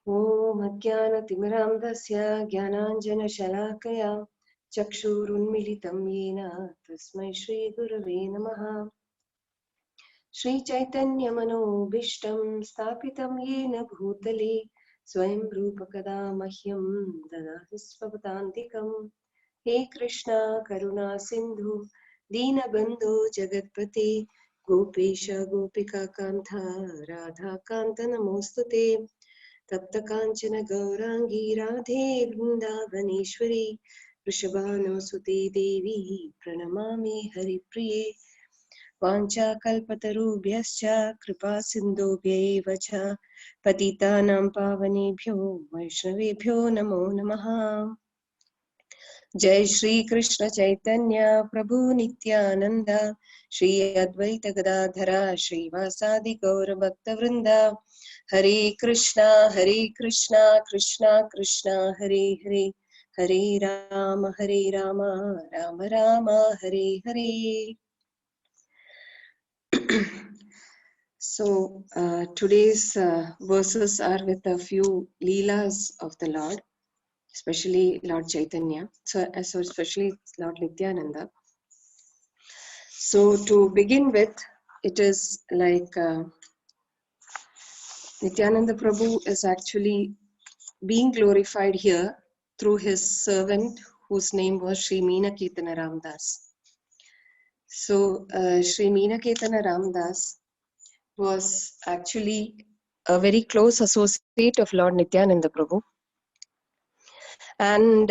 ॐ अज्ञानतिमिरान्धस्य ज्ञानाञ्जनशलाकया चक्षुरुन्मिलितं येन तस्मै श्रीगुरवे नमः। श्रीचैतन्यमनोभीष्टं स्थापितं येन भूतले स्वयं रूपकदा मह्यं ददाति स्वपदान्तिकम्। हे कृष्णा करुणा सिन्धु दीनबन्धो जगत्पते गोपेश गोपिकान्त राधाकान्त नमोऽस्तुते। तप्तकाञ्चन गौराङ्गी राधे वृन्दावनेश्वरी वृषभानुसुते देवी प्रणमामि हरिप्रिये। वाञ्छाकल्पतरुभ्यश्च कृपा सिन्धुभ्यैव च पतितानां पावनेभ्यो वैष्णवेभ्यो नमो नमः। जय श्री कृष्ण चैतन्य प्रभु नित्यानंद श्री अद्वैत गदाधर श्रीवासादि गौर भक्तवृंद हरे Krishna Krishna Krishna Hare Hare Hare Ram Ram Ram Hare Hare. So today's verses are with a few Leelas of the Lord, especially Lord Caitanya, so especially Lord Nityananda. So to begin with, it is like Nityananda Prabhu is actually being glorified here through his servant whose name was Sri Meenakirtana Ramdas. So Sri Meenakirtana Ramdas was actually a very close associate of Lord Nityananda Prabhu. And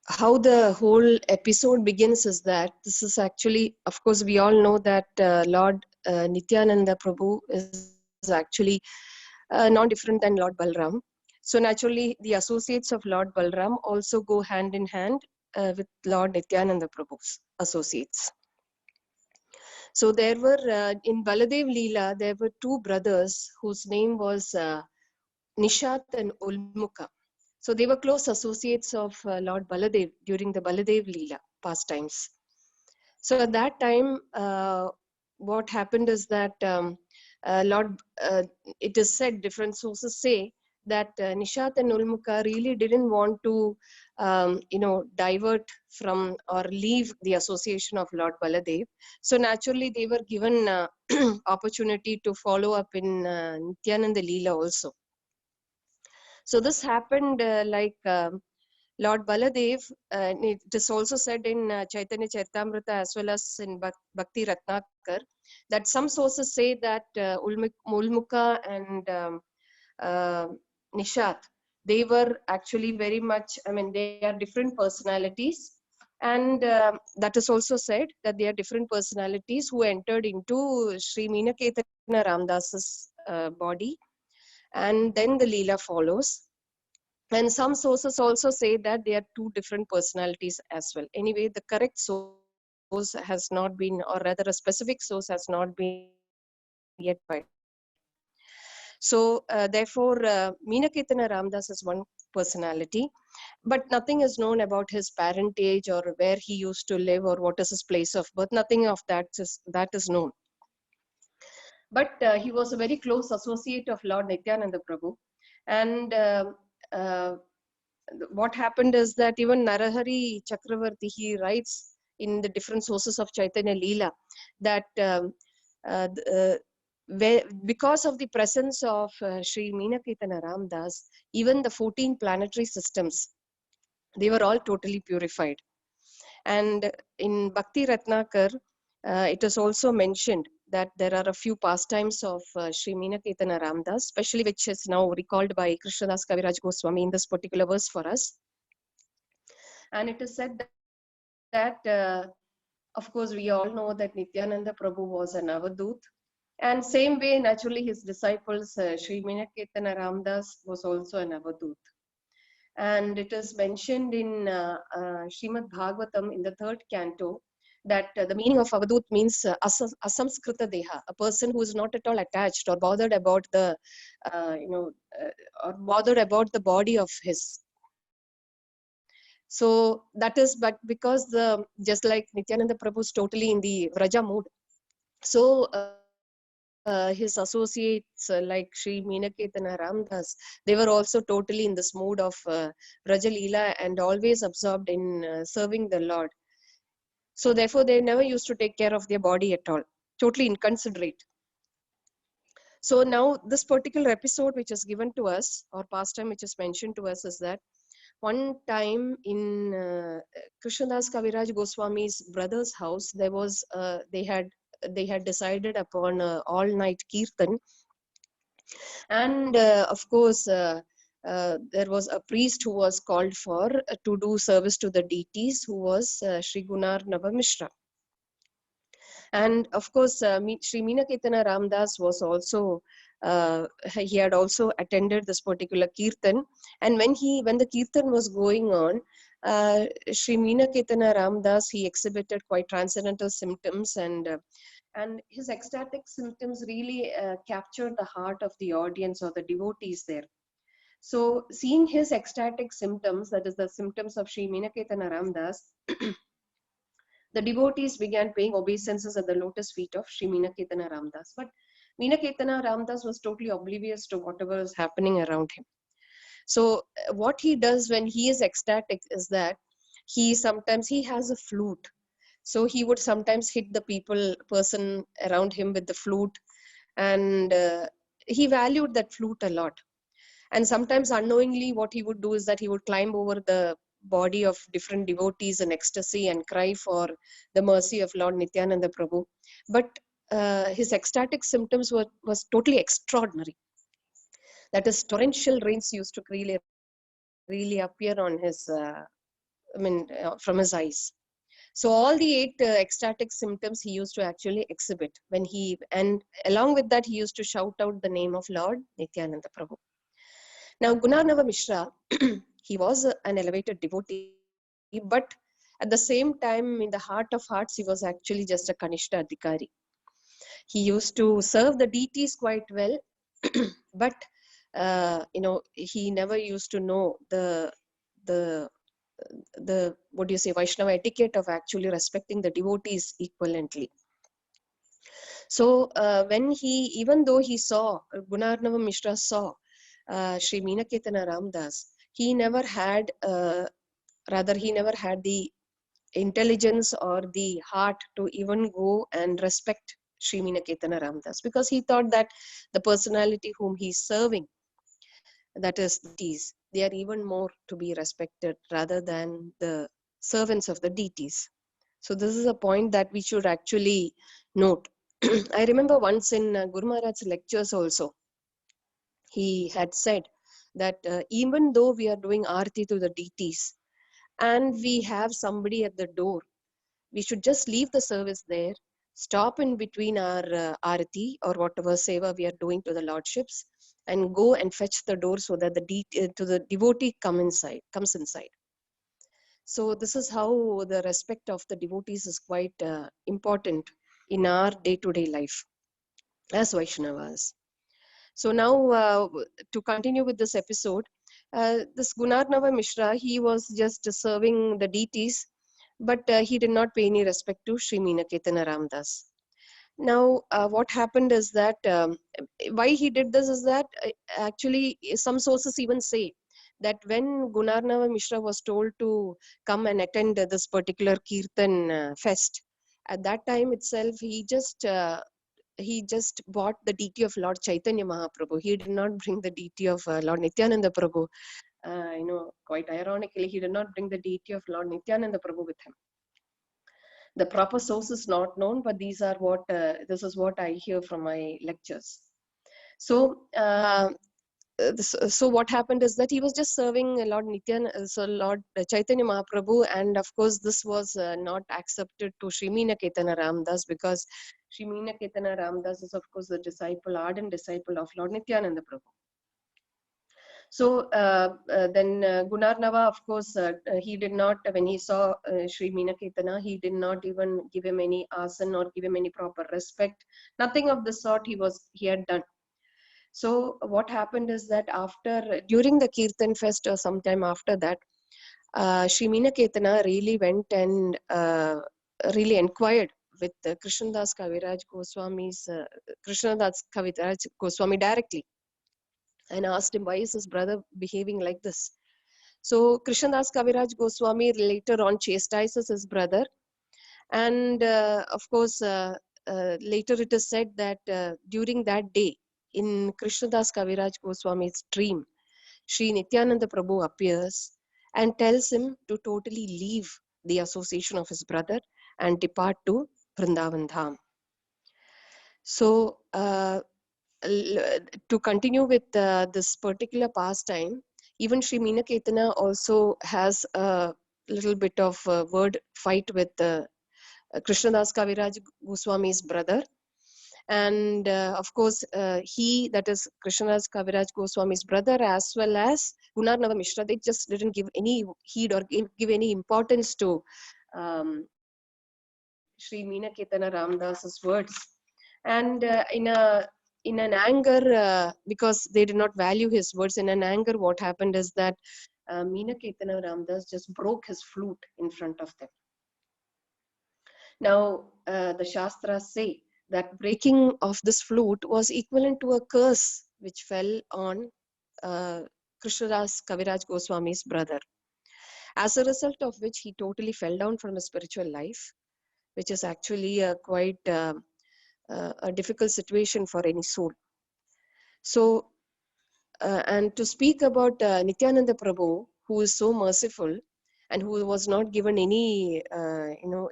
how the whole episode begins is that this is actually, of course, we all know that Lord Nityananda Prabhu is actually non-different than Lord Balram. So naturally, the associates of Lord Balram also go hand in hand with Lord Nityananda Prabhu's associates. So there were, in Baladev Lila, there were two brothers whose name was Nishat and Ulmukha. So they were close associates of Lord Baladev during the Baladev Leela pastimes. So at that time, what happened is that it is said, different sources say that Nishat and Ulmukha really didn't want to, divert from or leave the association of Lord Baladev. So naturally, they were given opportunity to follow up in Nityananda Leela also. So this happened Lord Baladev, it is also said in Chaitanya Caritamrta as well as in Bhakti Ratnakar that some sources say that Ulmukha and Nishat, they were actually very much, they are different personalities. And that is also said that they are different personalities who entered into Sri Meenakirtana Ramdas's body. And then the Leela follows. And some sources also say that they are two different personalities as well. Anyway, the correct source has not been, or rather a specific source has not been yet provided. So therefore, Meenakirtana Ramdas is one personality, but nothing is known about his parentage or where he used to live or what is his place of birth. Nothing of that is known. But he was a very close associate of Lord Nityananda Prabhu. And what happened is that even Narahari Chakravarti, he writes in the different sources of Chaitanya Leela that because of the presence of Sri Meenakirtana Ramdas, even the 14 planetary systems, they were all totally purified. And in Bhakti Ratnakar, it is also mentioned that there are a few pastimes of Sri Meenakirtana Ramdas, especially which is now recalled by Krishnadas Kaviraj Goswami in this particular verse for us. And it is said that, of course, we all know that Nityananda Prabhu was an Avadut. And same way, naturally, his disciples, Sri Meenakirtana Ramdas was also an Avadut. And it is mentioned in Srimad Bhagavatam in the 3rd canto that the meaning of Avadut means asamskrita deha, a person who is not at all attached or bothered about the, or bothered about the body of his. So that is, but because just like Nityananda Prabhu is totally in the Vraja mood, so his associates like Sri Meenaketana Ramdas, they were also totally in this mood of Raja Lila and always absorbed in serving the Lord. So therefore, they never used to take care of their body at all, totally inconsiderate. So now this particular episode which is given to us, or pastime which is mentioned to us, is that one time in Krishnadas Kaviraj Goswami's brother's house, there was they had decided upon all-night kirtan, and of course there was a priest who was called for to do service to the deities, who was Sri Gunarnava Mishra. And of course, Sri Meenaketana Ramdas was also, he had also attended this particular kirtan. And when the kirtan was going on, Sri Meenaketana Ramdas, he exhibited quite transcendental symptoms, and his ecstatic symptoms really captured the heart of the audience or the devotees there. So seeing his ecstatic symptoms, that is the symptoms of Sri Meenaketana Ramdas, the devotees began paying obeisances at the lotus feet of Sri Meenaketana Ramdas. But Meenaketana Ramdas was totally oblivious to whatever was happening around him. So what he does when he is ecstatic is that he has a flute. So he would sometimes hit the person around him with the flute, and he valued that flute a lot. And sometimes unknowingly what he would do is that he would climb over the body of different devotees in ecstasy and cry for the mercy of Lord Nityananda Prabhu. But his ecstatic symptoms was totally extraordinary. That is, torrential rains used to really appear on his from his eyes. So all the 8 ecstatic symptoms he used to actually exhibit and along with that he used to shout out the name of Lord Nityananda Prabhu. Now, Gunarnava Mishra, he was an elevated devotee, but at the same time, in the heart of hearts, he was actually just a Kanishta Adhikari. He used to serve the deities quite well, but he never used to know the what do you say, Vaishnava etiquette of actually respecting the devotees equivalently. So even though he saw, Gunarnava Mishra saw Sri Meenaketana Ramdas, he never had the intelligence or the heart to even go and respect Sri Meenaketana Ramdas, because he thought that the personality whom he's serving, that is the deities, they are even more to be respected rather than the servants of the deities. So this is a point that we should actually note. I remember once in Guru Maharaj's lectures also, he had said that even though we are doing arti to the deities and we have somebody at the door, we should just leave the service there, stop in between our arati or whatever seva we are doing to the lordships, and go and fetch the door so that the devotee comes inside. So this is how the respect of the devotees is quite important in our day-to-day life as Vaishnavas. So now to continue with this episode, this Gunarnava Mishra, he was just serving the deities, but he did not pay any respect to Sri Meenaketana Ramdas. Now, what happened is that why he did this is that actually some sources even say that when Gunarnava Mishra was told to come and attend this particular Kirtan fest, at that time itself he just bought the deity of Lord Chaitanya Mahaprabhu. He did not bring the deity of Lord Nityananda Prabhu. Quite ironically, he did not bring the deity of Lord Nityananda Prabhu with him. The proper source is not known, but this is what I hear from my lectures. So what happened is that he was just serving Lord Chaitanya Mahaprabhu, and of course this was not accepted to Sri Meenaketana Ramdas, because Sri Meenaketana Ramdas is of course the ardent disciple of Lord Nityananda Prabhu. So then Gunarnava, of course, he did not, when he saw Sri Meenaketana, he did not even give him any asan or give him any proper respect. Nothing of the sort he had done. So what happened is that during the Kirtan fest or sometime after that, Sri Meenaketana really went and really inquired with Krishnadas Kaviraj Goswami's Krishnadas Kaviraj Goswami directly and asked him, why is his brother behaving like this? So Krishnadas Kaviraj Goswami later on chastises his brother, and of course later it is said that during that day in Krishnadas Kaviraj Goswami's dream, Sri Nityananda Prabhu appears and tells him to totally leave the association of his brother and depart to Vrindavan Dham. So to continue with this particular pastime, even Sri Meenaketana also has a little bit of a word fight with Krishnadas Kaviraj Goswami's brother. And of course, he, that is Krishnadas Kaviraj Goswami's brother, as well as Gunarnava Mishra, they just didn't give any heed or give any importance to Sri Meenaketana Ramdas's words. And in an anger, because they did not value his words, in an anger, what happened is that Meenaketana Ramdas just broke his flute in front of them. Now, the Shastras say that breaking of this flute was equivalent to a curse which fell on Krishnadas Kaviraj Goswami's brother. As a result of which he totally fell down from his spiritual life, which is actually quite a difficult situation for any soul. So, and to speak about Nityananda Prabhu, who is so merciful and who was not given any,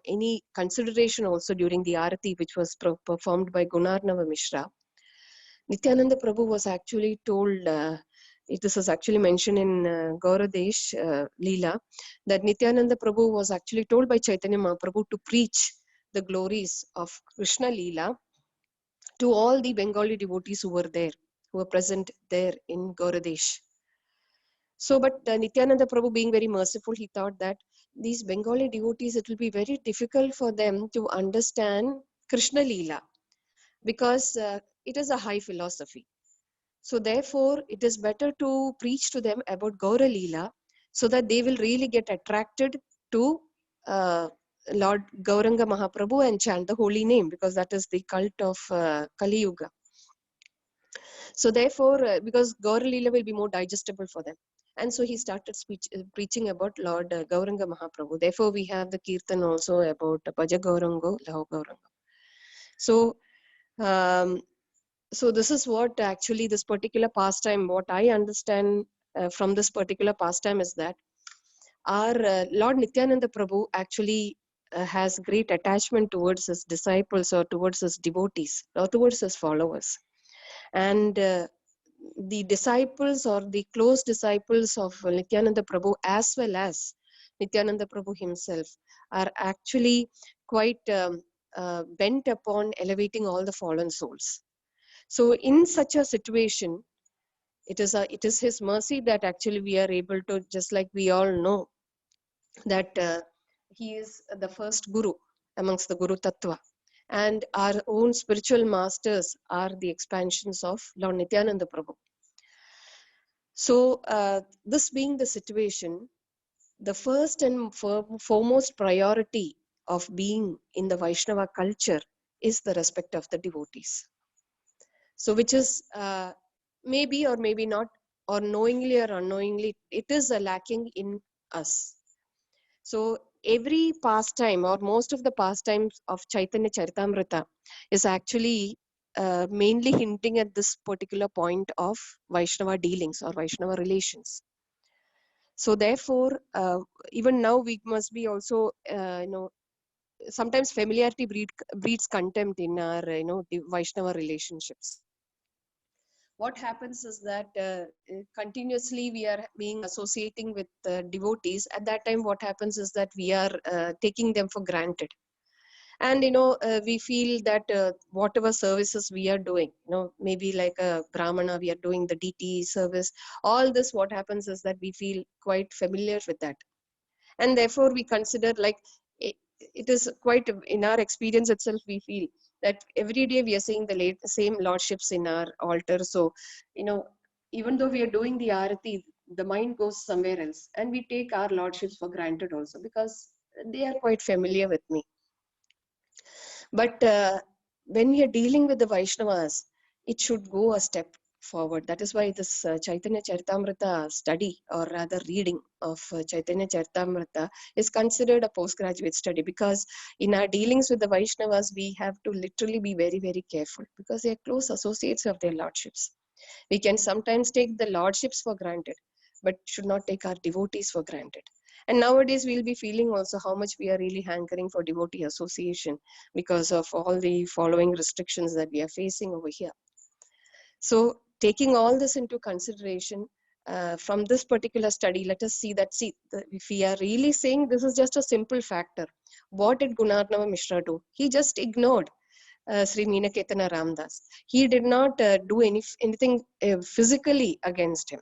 any consideration also during the arati, which was performed by Gunarnava Mishra. Nityananda Prabhu was actually told, this is actually mentioned in Gauradesh Lila, that Nityananda Prabhu was actually told by Chaitanya Mahaprabhu to preach the glories of Krishna Lila to all the Bengali devotees who were there, who were present there in Gauradesh. So, but Nityananda Prabhu, being very merciful, he thought that these Bengali devotees, it will be very difficult for them to understand Krishna Lila, because it is a high philosophy. So therefore, it is better to preach to them about Gaura Lila, so that they will really get attracted to Lord Gauranga Mahaprabhu and chant the holy name, because that is the cult of Kali Yuga. So therefore, because Gaura Lila will be more digestible for them. And so he started preaching about Lord Gauranga Mahaprabhu. Therefore, we have the Kirtan also about Bhaja Gaurango, Lao Gauranga. So, so this is what actually this particular pastime, what I understand from this particular pastime is that our Lord Nityananda Prabhu actually has great attachment towards his disciples or towards his devotees or towards his followers. And the disciples or the close disciples of Nityananda Prabhu, as well as Nityananda Prabhu himself, are actually quite bent upon elevating all the fallen souls. So in such a situation, it is his mercy that actually we are able to, just like we all know that he is the first guru amongst the Guru Tattva, and our own spiritual masters are the expansions of Lord Nityananda Prabhu. So this being the situation, the first and foremost priority of being in the Vaishnava culture is the respect of the devotees. So which is maybe or maybe not, or knowingly or unknowingly, it is lacking in us. So every pastime or most of the pastimes of Chaitanya Charitamrta is actually mainly hinting at this particular point of Vaishnava dealings or Vaishnava relations. So therefore, even now we must be also, sometimes familiarity breeds contempt in our, Vaishnava relationships. What happens is that continuously we are being associating with devotees. At that time, what happens is that we are taking them for granted. And, we feel that whatever services we are doing, maybe like a Brahmana, we are doing the DT service, all this, what happens is that we feel quite familiar with that. And therefore, we consider like, it is quite, in our experience itself, we feel that every day we are seeing the same lordships in our altar. So, even though we are doing the arati, the mind goes somewhere else. And we take our lordships for granted also, because they are quite familiar with me. But when we are dealing with the Vaishnavas, it should go a step forward. That is why this Caitanya Charitamrta study, or rather reading of Caitanya Charitamrta, is considered a postgraduate study, because in our dealings with the Vaishnavas, we have to literally be very, very careful, because they are close associates of their lordships. We can sometimes take the lordships for granted, but should not take our devotees for granted. And nowadays we'll be feeling also how much we are really hankering for devotee association because of all the following restrictions that we are facing over here. So taking all this into consideration, from this particular study, let us see that, if we are really saying this is just a simple factor, what did Gunarnava Mishra do? He just ignored Sri Meenaketana Ramdas. He did not do anything physically against him.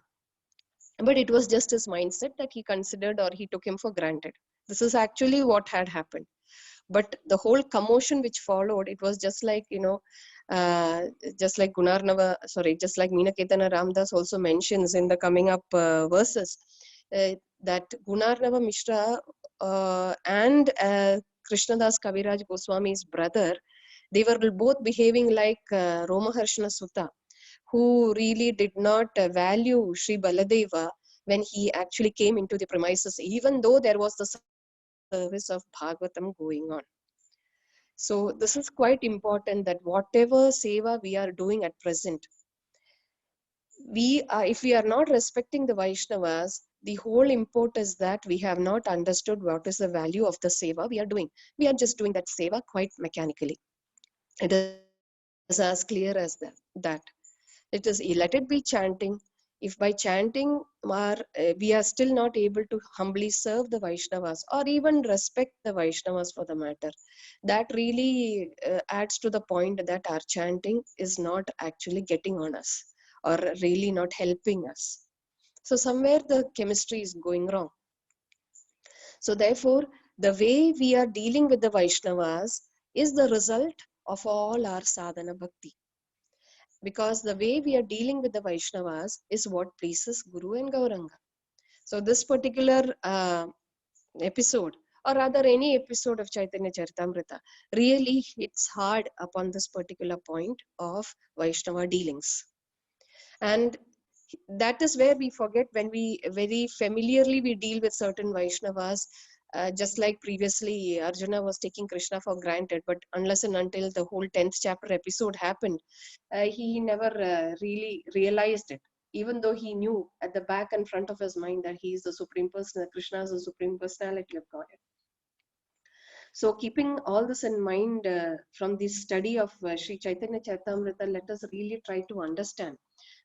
But it was just his mindset that he considered, or he took him for granted. This is actually what had happened. But the whole commotion which followed, it was just like, uh, just like just like Meenaketana Ramdas also mentions in the coming up verses, that Gunarnava Mishra and Krishnadas Kaviraj Goswami's brother, they were both behaving like Romaharshana Sutta, who really did not value Sri Baladeva when he actually came into the premises, even though there was the service of Bhagavatam going on. So this is quite important, that whatever seva we are doing at present, if we are not respecting the Vaishnavas, the whole import is that we have not understood what is the value of the seva we are doing. We are just doing that seva quite mechanically. It is as clear as that. It is, let it be chanting. If by chanting we are still not able to humbly serve the Vaishnavas, or even respect the Vaishnavas for the matter, that really adds to the point that our chanting is not actually getting on us, or really not helping us. So somewhere the chemistry is going wrong. So therefore, the way we are dealing with the Vaishnavas is the result of all our sadhana bhakti, because the way we are dealing with the Vaishnavas is what pleases Guru and Gauranga. So this particular episode, or rather any episode of Chaitanya Charitamrita, really hits hard upon this particular point of Vaishnava dealings. And that is where we forget, when we very familiarly we deal with certain Vaishnavas, just like previously Arjuna was taking Krishna for granted, but unless and until the whole 10th chapter episode happened, he never really realized it, even though he knew at the back and front of his mind that he is the supreme person, that Krishna is the supreme personality of Godhead. So keeping all this in mind, from the study of Sri Chaitanya Charitamrita, let us really try to understand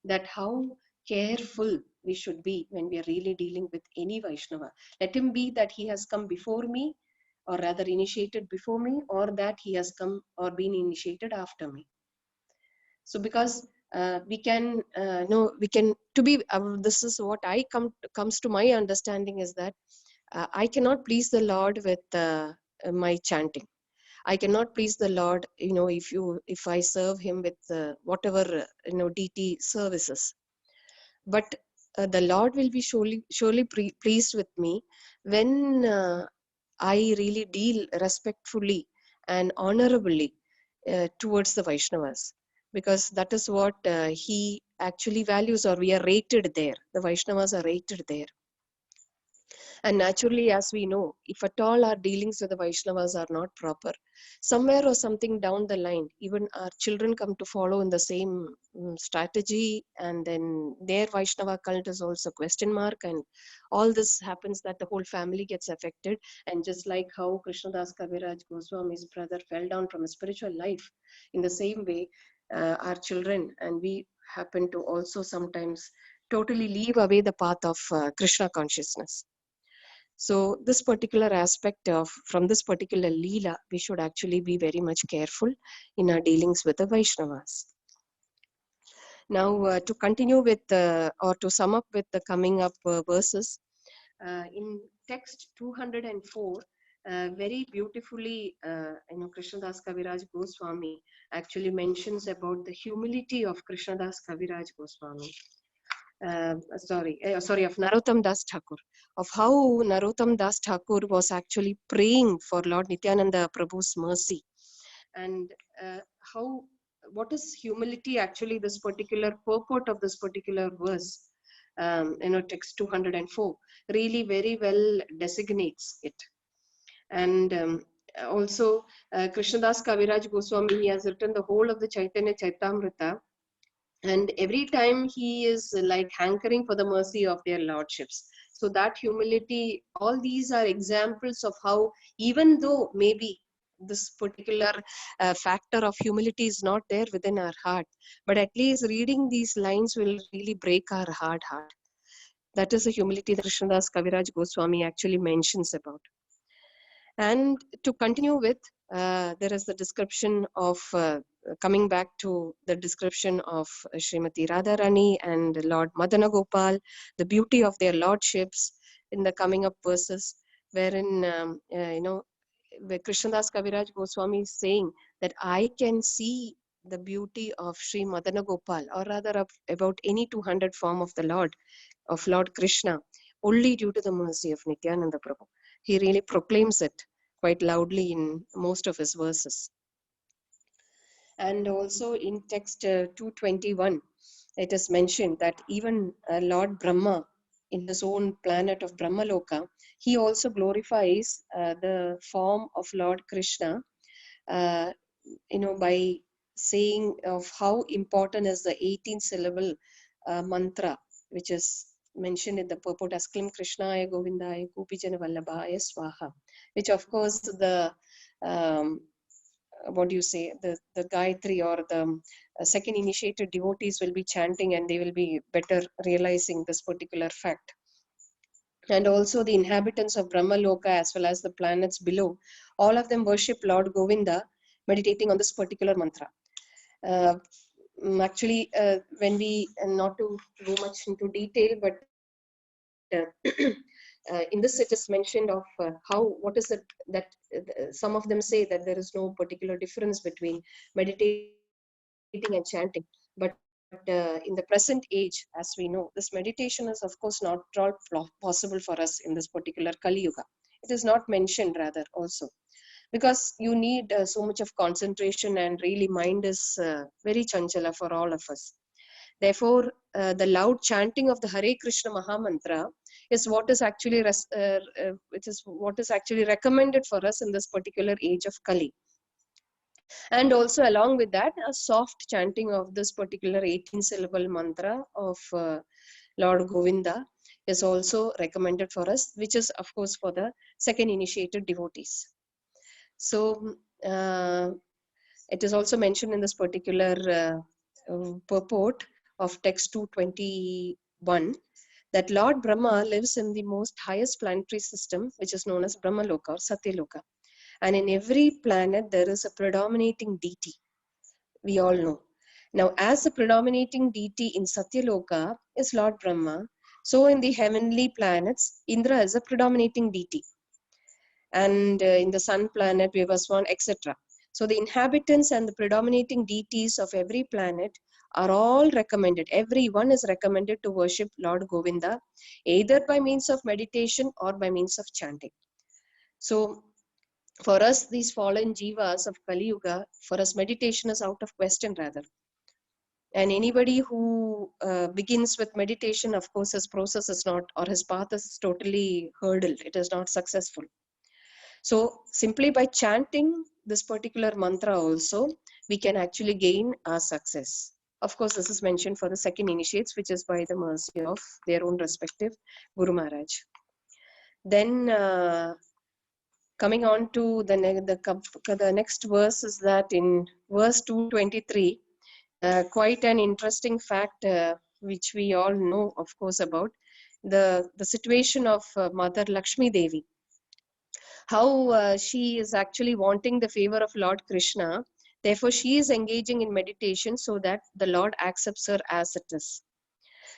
that how careful we should be when we are really dealing with any Vaishnava. Let him be that he has come before me, or rather initiated before me, or that he has come or been initiated after me. So because we can no we can to be this is what comes to my understanding, is that I cannot please the Lord with my chanting. I cannot please the Lord, if I serve him with whatever deity services. But the Lord will be surely pleased with me when I really deal respectfully and honorably towards the Vaishnavas, because that is what he actually values, or we are rated there. The Vaishnavas are rated there. And naturally, as we know, if at all our dealings with the Vaishnavas are not proper, somewhere or something down the line, even our children come to follow in the same strategy, and then their Vaishnava cult is also question mark, and all this happens that the whole family gets affected. And just like how Krishnadas Kaviraj Goswami's brother fell down from a spiritual life, in the same way, our children and we happen to also sometimes totally leave away the path of Krishna consciousness. So this particular aspect of, from this particular Lila, we should actually be very much careful in our dealings with the Vaishnavas. Now to continue with, or to sum up with the coming up verses, in text 204, very beautifully, Krishnadas Kaviraj Goswami actually mentions about the humility of Krishnadas Kaviraj Goswami. Of Narottam Das Thakur, of how Narottam Das Thakur was actually praying for Lord Nityananda Prabhu's mercy. and what is humility actually, this particular purport of this particular verse, text 204 really very well designates it. And also Krishnadas Kaviraj Goswami, he has written the whole of the Caitanya Caritamrta, and every time he is like hankering for the mercy of their lordships. So that humility, all these are examples of how, even though maybe this particular factor of humility is not there within our heart, but at least reading these lines will really break our hard heart. That is the humility that Krishnadas Kaviraj Goswami actually mentions about. And to continue with, there is the description of, coming back to the description of Srimati Radharani and Lord Madana Gopal, the beauty of their lordships in the coming up verses, wherein, where Krishnadas Kaviraj Goswami is saying that I can see the beauty of Sri Madana Gopal, or rather about any 200 form of the Lord, of Lord Krishna, only due to the mercy of Nityananda Prabhu. He really proclaims it quite loudly in most of his verses. And also in text 221, it is mentioned that even Lord Brahma, in his own planet of Brahmaloka, he also glorifies the form of Lord Krishna, by saying of how important is the 18 syllable mantra, which is mentioned in the purport as Klim Krishnaya Govindaya Kupijana Vallabhaya Swaha, which of course the what do you say, the Gayatri or the second initiated devotees will be chanting, and they will be better realizing this particular fact. And also the inhabitants of Brahmaloka as well as the planets below, all of them worship Lord Govinda, meditating on this particular mantra. Actually, when we, not to go much into detail, but in this it is mentioned of what is it that some of them say that there is no particular difference between meditating and chanting. But in the present age, as we know, this meditation is of course not at all possible for us in this particular Kali Yuga. It is not mentioned rather also, because you need so much of concentration, and really mind is very chanchala for all of us. Therefore, the loud chanting of the Hare Krishna Mahamantra is what is actually which is what is actually recommended for us in this particular age of Kali. And also along with that, a soft chanting of this particular 18 syllable mantra of Lord Govinda is also recommended for us, which is of course for the second initiated devotees. So it is also mentioned in this particular purport of text 221 that Lord Brahma lives in the most highest planetary system, which is known as Brahmaloka or Satyaloka. And in every planet, there is a predominating deity. We all know. Now, as the predominating deity in Satyaloka is Lord Brahma, so in the heavenly planets, Indra is a predominating deity. And in the sun planet, Vivaswan, etc. So the inhabitants and the predominating deities of every planet are all recommended. Everyone is recommended to worship Lord Govinda, either by means of meditation or by means of chanting. So for us, these fallen jivas of Kali Yuga, for us meditation is out of question rather. And anybody who begins with meditation, of course, his process is not, or his path is totally hurdled. It is not successful. So simply by chanting this particular mantra also, we can actually gain our success. Of course, this is mentioned for the second initiates, which is by the mercy of their own respective Guru Maharaj. Then coming on to the next verse is that in verse 223, quite an interesting fact which we all know, of course, about the situation of Mother Lakshmi Devi. How she is actually wanting the favor of Lord Krishna. Therefore, she is engaging in meditation so that the Lord accepts her as it is.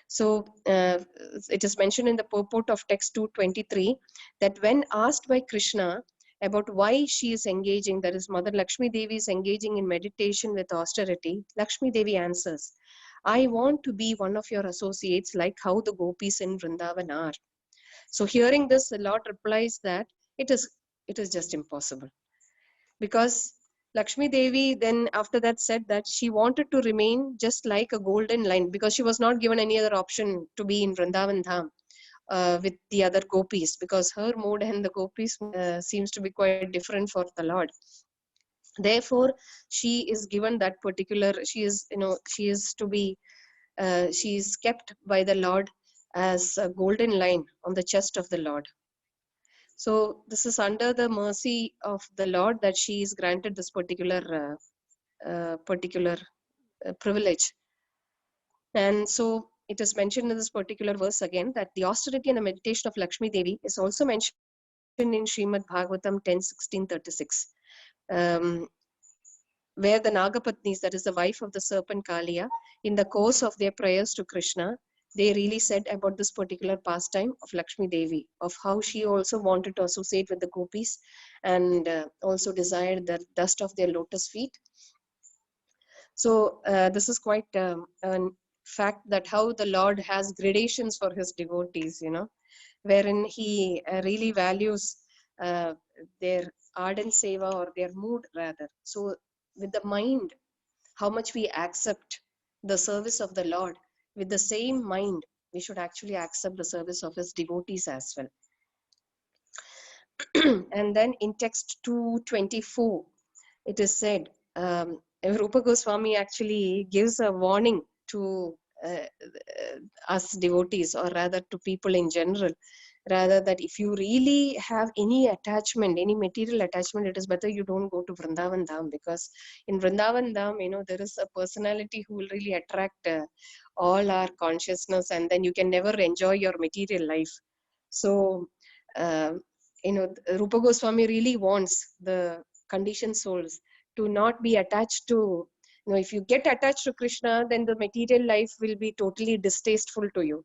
So it is mentioned in the purport of text 223 that when asked by Krishna about why she is engaging, that is Mother Lakshmi Devi is engaging in meditation with austerity, Lakshmi Devi answers, I want to be one of your associates like how the gopis in Vrindavan are. So hearing this, the Lord replies that it is just impossible, because Lakshmi Devi then after that said that she wanted to remain just like a golden line, because she was not given any other option to be in Vrindavan Dham with the other gopis, because her mood and the gopis seems to be quite different for the Lord. Therefore, she is given that particular, she is, she is to be, she is kept by the Lord as a golden line on the chest of the Lord. So this is under the mercy of the Lord that she is granted this particular privilege. And so it is mentioned in this particular verse again that the austerity and the meditation of Lakshmi Devi is also mentioned in Srimad Bhagavatam 10:16-36. Um, where the Nagapatnis, that is the wife of the serpent Kaliya, in the course of their prayers to Krishna, they really said about this particular pastime of Lakshmi Devi, of how she also wanted to associate with the gopis and also desired the dust of their lotus feet. So this is quite a fact that how the Lord has gradations for his devotees, wherein he really values their ardent seva, or their mood rather. So with the mind, how much we accept the service of the Lord, with the same mind, we should actually accept the service of his devotees as well. And then in text 224, it is said, Rupa Goswami actually gives a warning to us devotees, or rather to people in general, rather that if you really have any attachment, any material attachment, it is better you don't go to Vrindavan Dham, because in Vrindavan Dham, there is a personality who will really attract all our consciousness, and then you can never enjoy your material life. So, Rupa Goswami really wants the conditioned souls to not be attached to, if you get attached to Krishna, then the material life will be totally distasteful to you.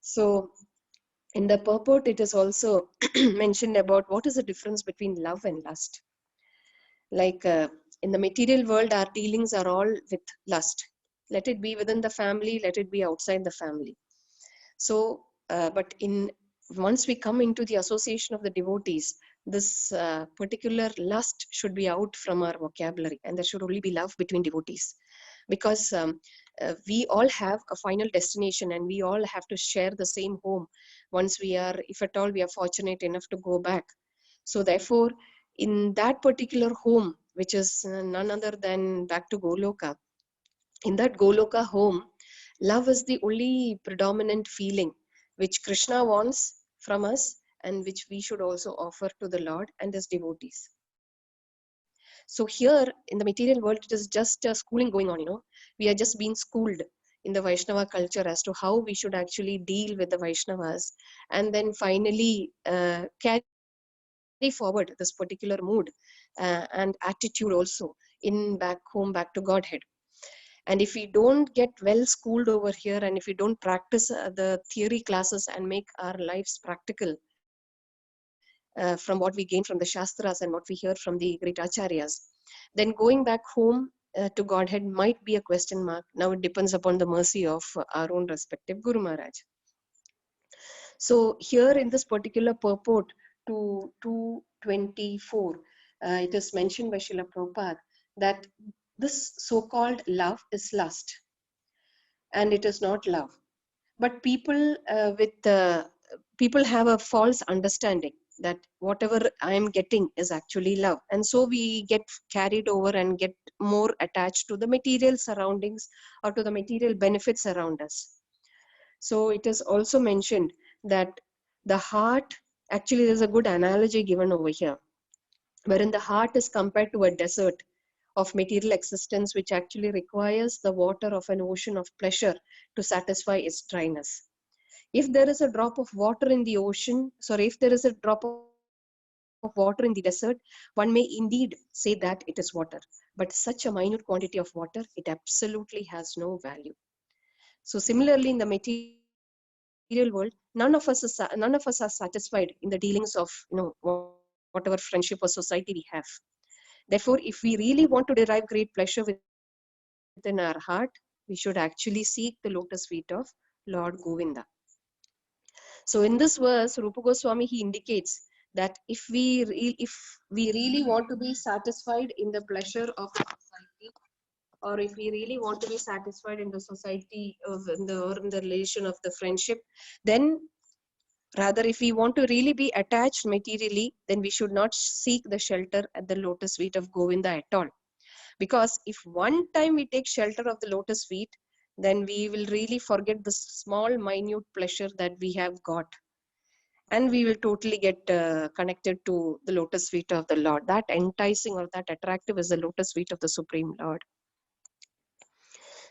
So in the purport, it is also mentioned about what is the difference between love and lust. Like in the material world, our dealings are all with lust. Let it be within the family, let it be outside the family. So, but once we come into the association of the devotees, this particular lust should be out from our vocabulary, and there should only be love between devotees, because we all have a final destination, and we all have to share the same home once we are, if at all we are fortunate enough to go back. So therefore, in that particular home, which is none other than back to Goloka, in that Goloka home, love is the only predominant feeling which Krishna wants from us, and which we should also offer to the Lord and his devotees. So here in the material world, it is just schooling going on, we are just being schooled in the Vaishnava culture as to how we should actually deal with the Vaishnavas, and then finally carry forward this particular mood and attitude also in back home, back to Godhead. And if we don't get well schooled over here, and if we don't practice the theory classes and make our lives practical from what we gain from the Shastras and what we hear from the great Acharyas, then going back home to Godhead might be a question mark. Now it depends upon the mercy of our own respective Guru Maharaj. So here in this particular purport to 224, it is mentioned by Srila Prabhupada that this so-called love is lust, and it is not love. But people have a false understanding that whatever I am getting is actually love, and so we get carried over and get more attached to the material surroundings or to the material benefits around us. So it is also mentioned that the heart, actually there's a good analogy given over here, wherein the heart is compared to a desert of material existence, which actually requires the water of an ocean of pleasure to satisfy its dryness. If there is a drop of water in the ocean, sorry, if there is a drop of water in the desert, one may indeed say that it is water. But such a minute quantity of water, it absolutely has no value. So similarly, in the material world, none of us are satisfied in the dealings of whatever friendship or society we have. Therefore, if we really want to derive great pleasure within our heart, we should actually seek the lotus feet of Lord Govinda. So in this verse, Rupa Goswami, he indicates that if we really want to be satisfied in the pleasure of the society, or if we really want to be satisfied in the society of or in the relation of the friendship, then rather, if we want to really be attached materially, then we should not seek the shelter at the lotus feet of Govinda at all. Because if one time we take shelter of the lotus feet, then we will really forget the small, minute pleasure that we have got. And we will totally get connected to the lotus feet of the Lord. That enticing or that attractive is the lotus feet of the Supreme Lord.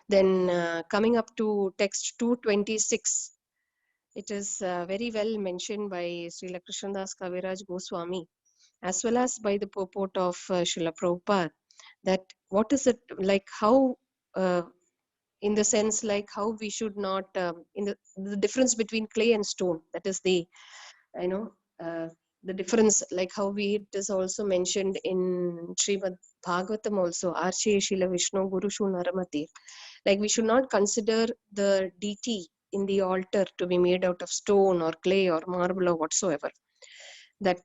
Then coming up to text 226, it is very well mentioned by Srila Krishnadas Kaviraj Goswami, as well as by the purport of Srila Prabhupada, that what is it like, how in the sense like how we should not in the difference between clay and stone, that is the uh, the difference, like how it is also mentioned in Srimad Bhagavatam also, Arche Shila Vishnu Gurushu Naramati, like we should not consider the deity in the altar to be made out of stone or clay or marble or whatsoever. That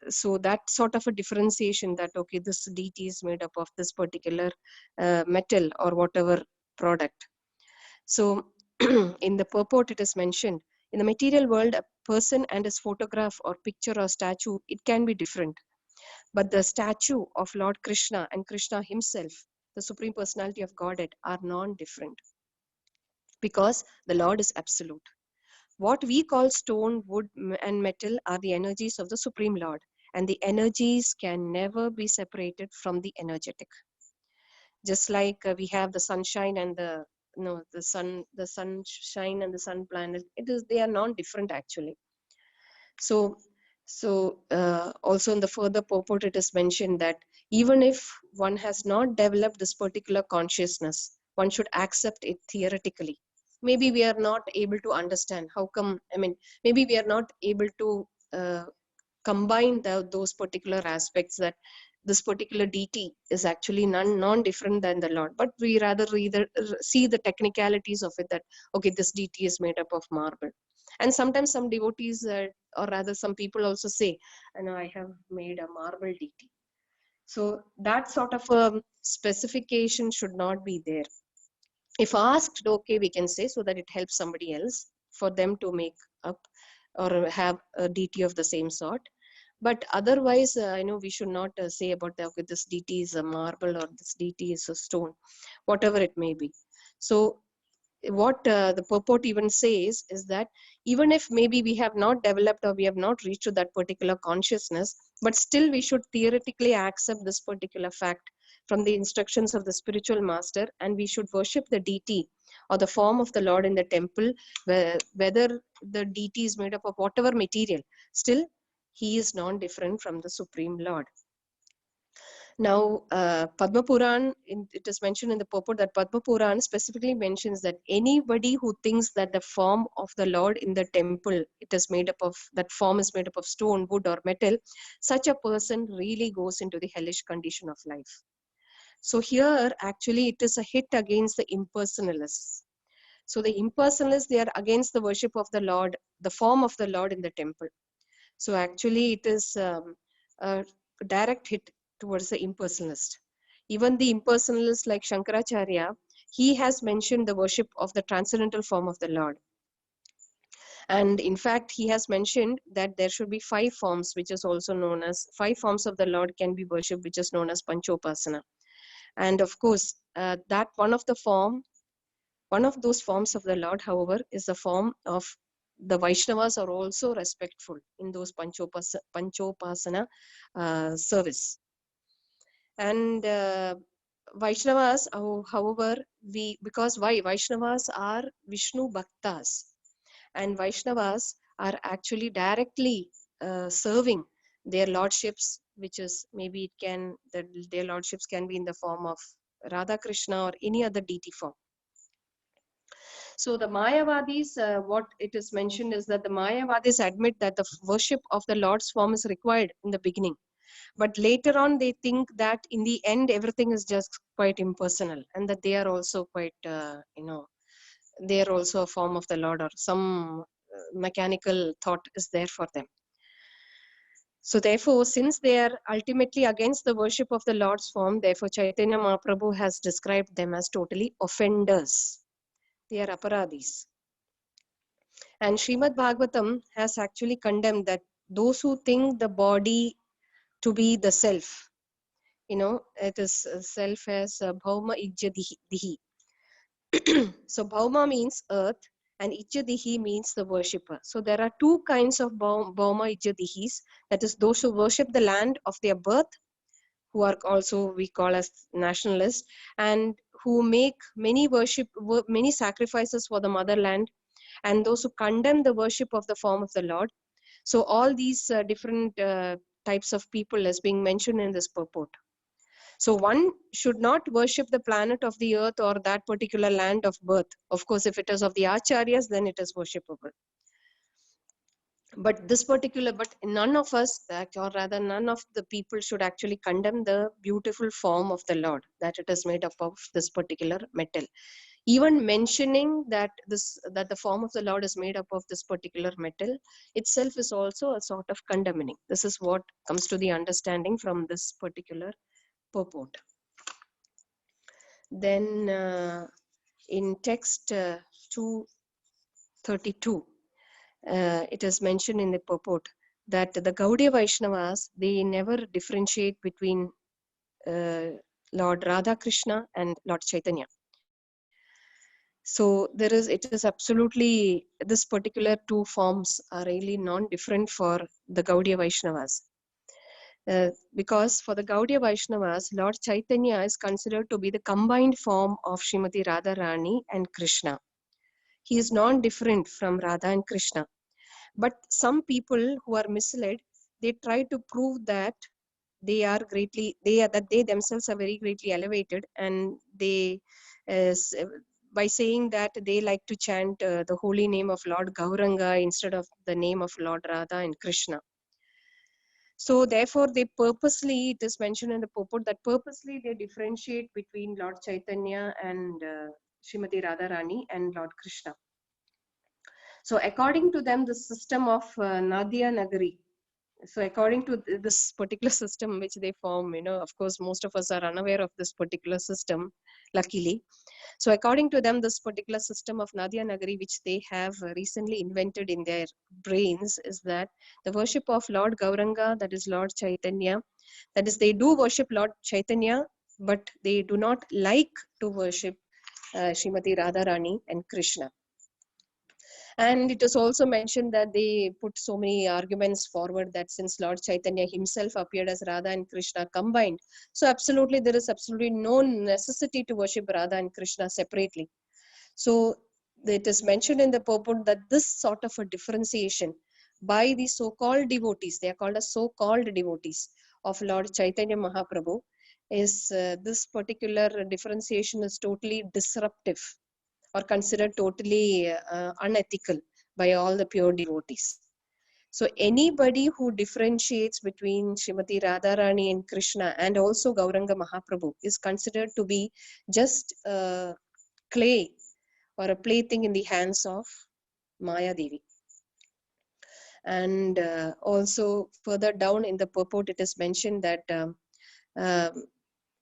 so that sort of a differentiation, that okay, this deity is made up of this particular metal or whatever product. So in the purport it is mentioned, in the material world, a person and his photograph or picture or statue, it can be different. But the statue of Lord Krishna and Krishna himself, the Supreme Personality of Godhead, are non-different, because the Lord is absolute. What we call stone, wood, and metal are the energies of the Supreme Lord, and the energies can never be separated from the energetic. Just like we have the sunshine and the sunshine and the sun planet, they are non-different actually. So also in the further purport it is mentioned that even if one has not developed this particular consciousness, one should accept it theoretically. Maybe we are not able to understand how come, maybe we are not able to combine those particular aspects, that this particular deity is actually non-different than the Lord, but we rather see the technicalities of it, that okay, this deity is made up of marble. And sometimes some devotees or rather some people also say, I have made a marble deity. So that sort of specification should not be there. If asked, okay, we can say, so that it helps somebody else for them to make up or have a deity of the same sort. But otherwise, we should not say about okay, this deity is a marble or this deity is a stone, whatever it may be. So what the purport even says is that even if maybe we have not developed or we have not reached to that particular consciousness, but still we should theoretically accept this particular fact from the instructions of the spiritual master, and we should worship the deity or the form of the Lord in the temple, whether the deity is made up of whatever material, still he is non-different from the Supreme Lord. Now, Padma Puran, it is mentioned in the purport that Padma Puran specifically mentions that anybody who thinks that the form of the Lord in the temple, that form is made up of stone, wood, or metal, such a person really goes into the hellish condition of life. So here, actually, it is a hit against the impersonalists. So the impersonalists, they are against the worship of the Lord, the form of the Lord in the temple. So actually, it is a direct hit towards the impersonalist. Even the impersonalist like Shankaracharya, he has mentioned the worship of the transcendental form of the Lord. And in fact, he has mentioned that there should be 5 forms, which is also known as 5 forms of the Lord can be worshipped, which is known as Panchopasana. And of course, that one of those forms of the Lord, however, is the form of the Vaishnavas are also respectful in those Panchopasana service. And Vaishnavas, however, because why? Vaishnavas are Vishnu Bhaktas, and Vaishnavas are actually directly serving their lordships, which is maybe their lordships can be in the form of Radha Krishna or any other deity form. So the Mayavadis, what it is mentioned is that the Mayavadis admit that the worship of the Lord's form is required in the beginning. But later on, they think that in the end, everything is just quite impersonal, and that they are also quite, they are also a form of the Lord, or some mechanical thought is there for them. So therefore, since they are ultimately against the worship of the Lord's form, therefore Chaitanya Mahaprabhu has described them as totally offenders. They are aparadhis. And Srimad Bhagavatam has actually condemned that those who think the body to be the self, it is self as bhauma ijja dihi. So bhauma means earth and ijja dihi means the worshipper. So there are two kinds of bhauma ijja dihis, that is those who worship the land of their birth, who are also we call as nationalists, and who make many sacrifices for the motherland, and those who condemn the worship of the form of the Lord. So all these different types of people is being mentioned in this purport. So one should not worship the planet of the earth or that particular land of birth. Of course, if it is of the acharyas, then it is worshipable. But none of us, or rather none of the people should actually condemn the beautiful form of the Lord, that it is made up of this particular metal. Even mentioning that the form of the Lord is made up of this particular metal itself is also a sort of condemning. This is what comes to the understanding from this particular purport. Then in text 232, it is mentioned in the purport that the Gaudiya Vaishnavas, they never differentiate between Lord Radha Krishna and Lord Chaitanya. So it is absolutely, this particular two forms are really non-different for the Gaudiya Vaishnavas. Because for the Gaudiya Vaishnavas, Lord Chaitanya is considered to be the combined form of Srimati Radharani and Krishna. He is non-different from Radha and Krishna. But some people who are misled, they try to prove that they themselves are very greatly elevated, and they by saying that they like to chant the holy name of Lord Gauranga instead of the name of Lord Radha and Krishna. So therefore they purposely, it is mentioned in the purport that purposely they differentiate between Lord Chaitanya and Srimati Radharani and Lord Krishna. So according to them, the system of Nadia Nagari, so according to this particular system which they form, of course most of us are unaware of this particular system, luckily. So according to them, this particular system of Nadia Nagari, which they have recently invented in their brains, is that the worship of Lord Gauranga, that is Lord Chaitanya, that is they do worship Lord Chaitanya, but they do not like to worship Srimati Radharani and Krishna. And it is also mentioned that they put so many arguments forward that since Lord Chaitanya himself appeared as Radha and Krishna combined, so absolutely there is absolutely no necessity to worship Radha and Krishna separately. So it is mentioned in the purport that this sort of a differentiation by the so-called devotees, they are called as so-called devotees of Lord Chaitanya Mahaprabhu, is this particular differentiation is totally disruptive or considered totally unethical by all the pure devotees. So anybody who differentiates between Srimati Radharani and Krishna and also Gauranga Mahaprabhu is considered to be just clay or a plaything in the hands of Maya Devi. And also further down in the purport, it is mentioned that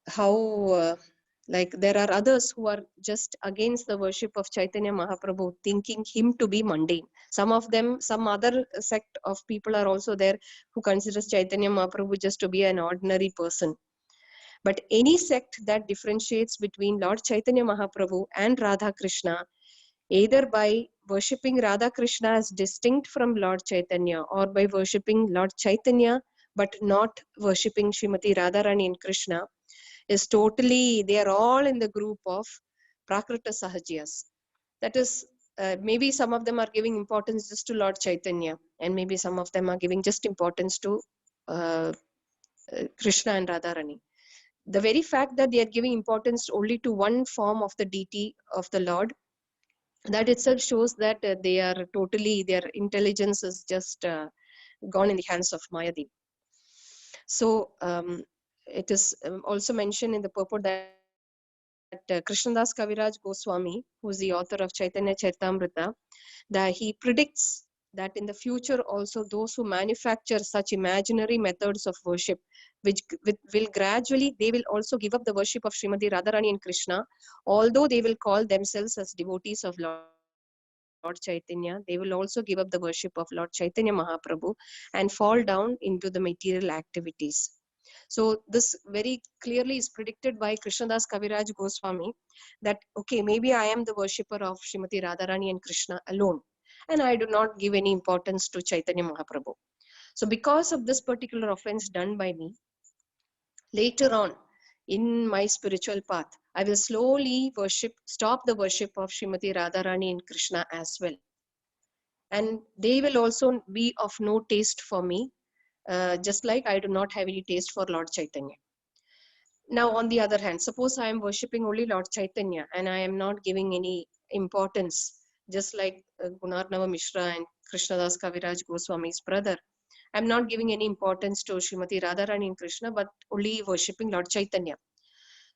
how like there are others who are just against the worship of Chaitanya Mahaprabhu, thinking him to be mundane. Some of them, some other sect of people are also there who considers Chaitanya Mahaprabhu just to be an ordinary person. But any sect that differentiates between Lord Chaitanya Mahaprabhu and Radha Krishna, either by worshipping Radha Krishna as distinct from Lord Chaitanya, or by worshipping Lord Chaitanya but not worshipping Srimati Radharani and Krishna, is totally, they are all in the group of Prakrita Sahajiyas. That is, maybe some of them are giving importance just to Lord Chaitanya, and maybe some of them are giving just importance to Krishna and Radharani. The very fact that they are giving importance only to one form of the deity of the Lord, that itself shows that their intelligence is just gone in the hands of Mayadevi. So it is also mentioned in the purport that Krishnadas Kaviraj Goswami, who is the author of Caitanya Charitamrta, that he predicts that in the future also those who manufacture such imaginary methods of worship, which will gradually, they will also give up the worship of Srimati Radharani and Krishna, although they will call themselves as devotees of Lord Chaitanya, they will also give up the worship of Lord Chaitanya Mahaprabhu and fall down into the material activities. So this very clearly is predicted by Krishnadas Kaviraj Goswami, that okay, maybe I am the worshipper of Srimati Radharani and Krishna alone, and I do not give any importance to Chaitanya Mahaprabhu. So because of this particular offense done by me, later on in my spiritual path, I will slowly stop the worship of Srimati Radharani and Krishna as well. And they will also be of no taste for me, just like I do not have any taste for Lord Chaitanya. Now, on the other hand, suppose I am worshipping only Lord Chaitanya and I am not giving any importance, just like Gunarnava Mishra and Krishnadas Kaviraj Goswami's brother. I'm not giving any importance to Srimati Radharani and Krishna, but only worshipping Lord Chaitanya.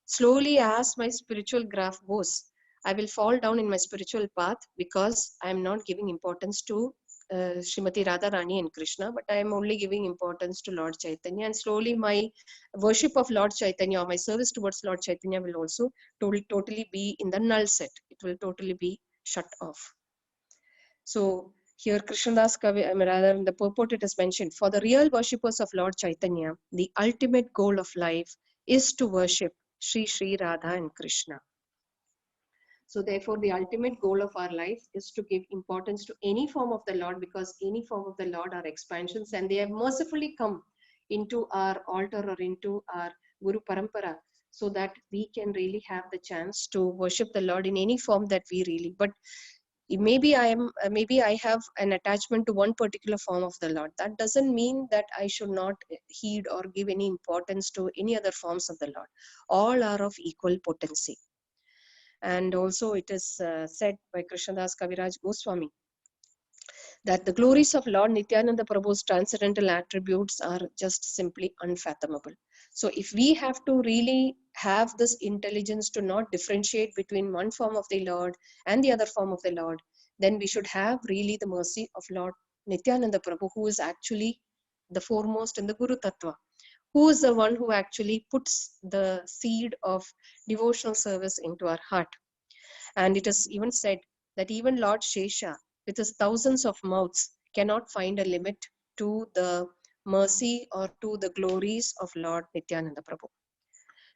Slowly, as my spiritual graph goes, I will fall down in my spiritual path because I am not giving importance to Srimati Radharani and Krishna, but I am only giving importance to Lord Chaitanya. And slowly, my worship of Lord Chaitanya or my service towards Lord Chaitanya will also totally be in the null set. It will totally be shut off. So here Krishnadas Kavi, rather in the purport it is mentioned, for the real worshippers of Lord Chaitanya, the ultimate goal of life is to worship Sri Radha and Krishna. So therefore the ultimate goal of our life is to give importance to any form of the Lord, because any form of the Lord are expansions and they have mercifully come into our altar or into our Guru Parampara, so that we can really have the chance to worship the Lord in any form that we really, but maybe I have an attachment to one particular form of the Lord. That doesn't mean that I should not heed or give any importance to any other forms of the Lord. All are of equal potency. And also it is said by Krishnadas Kaviraj Goswami that the glories of Lord Nityananda Prabhu's transcendental attributes are just simply unfathomable. So if we have to really have this intelligence to not differentiate between one form of the Lord and the other form of the Lord, then we should have really the mercy of Lord Nityananda Prabhu, who is actually the foremost in the Guru Tattva, who is the one who actually puts the seed of devotional service into our heart. And it is even said that even Lord Shesha, with his thousands of mouths, cannot find a limit to the mercy or to the glories of Lord Nityananda Prabhu.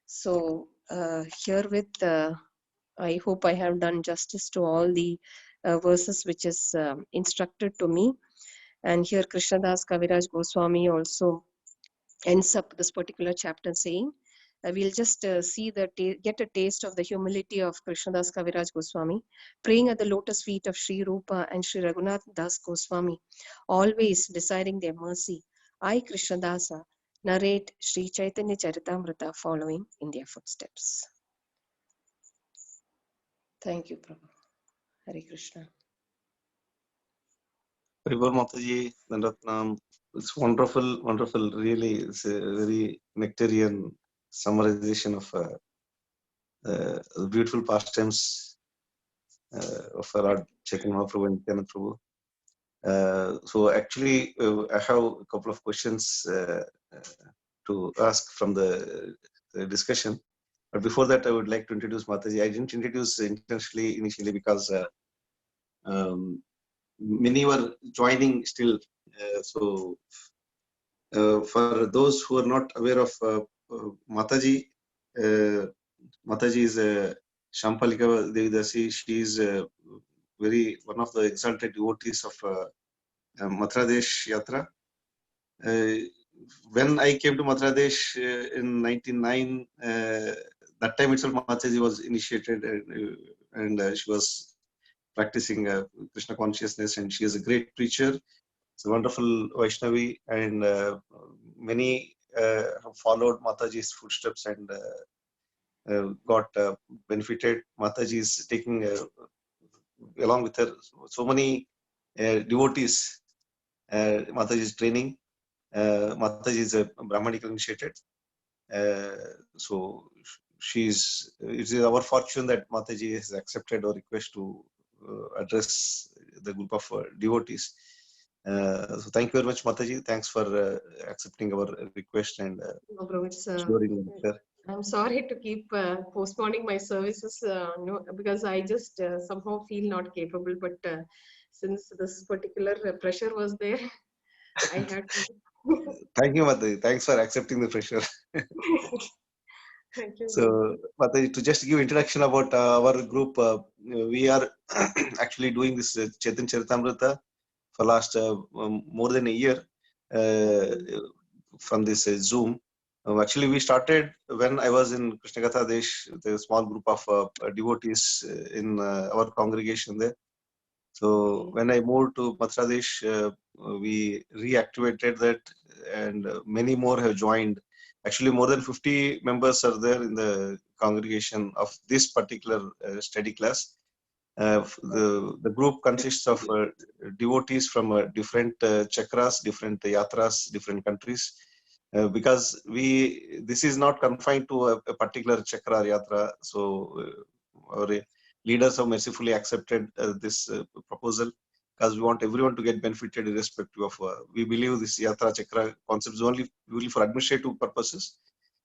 So herewith, I hope I have done justice to all the verses which is instructed to me. And here Krishnadas Kaviraj Goswami also ends up this particular chapter saying, we'll just get a taste of the humility of Krishnadas Kaviraj Goswami, praying at the lotus feet of Sri Rupa and Sri Raghunath Das Goswami, always desiring their mercy. I, Krishnadasa, narrate Sri Chaitanya Charitamrta following in their footsteps. Thank you, Prabhu. Hare Krishna. Prabhu Mataji, Dandatnam. It's wonderful, wonderful. Really, it's a very nectarian summarization of the beautiful pastimes of our Lord Chaitanya Mahaprabhu and Nityananda Prabhu. So actually, I have a couple of questions to ask from the discussion. But before that, I would like to introduce Mataji. I didn't introduce intentionally initially because many were joining still. So for those who are not aware of Mataji, Mataji is Shampalika Devidasi. She is one of the exalted devotees of Mathura Desh Yatra. When I came to Mathura Desh in 1999, that time itself Mataji was initiated, and she was practicing Krishna consciousness, and she is a great preacher. It's a wonderful Vaishnavi, and many have followed Mataji's footsteps and got benefited. Mataji is taking along with her so many devotees. Mataji is training. Mataji is a Brahmanical initiated. So it is our fortune that Mataji has accepted our request to address the group of devotees. So thank you very much, Mataji. Thanks for accepting our request and No, bro, it's sharing the lecture. I'm sorry to keep postponing my services, no, because I just somehow feel not capable. But since this particular pressure was there, I had to. Thank you, Mataji. Thanks for accepting the pressure. Thank you, So, bro. Mataji, to just give introduction about our group, we are actually doing this Caritamrta for last more than a year uh, from this Zoom. Actually, we started when I was in Krishna Katha Desh, the small group of devotees in our congregation there. So Okay. when I moved to Madhya Pradesh, we reactivated that, and many more have joined. Actually, more than 50 members are there in the congregation of this particular study class. The group consists of devotees from different chakras, different yatras, different countries. Because this is not confined to a particular chakra or yatra. So our leaders have mercifully accepted this proposal, because we want everyone to get benefited irrespective of. We believe this yatra chakra concept is only for administrative purposes.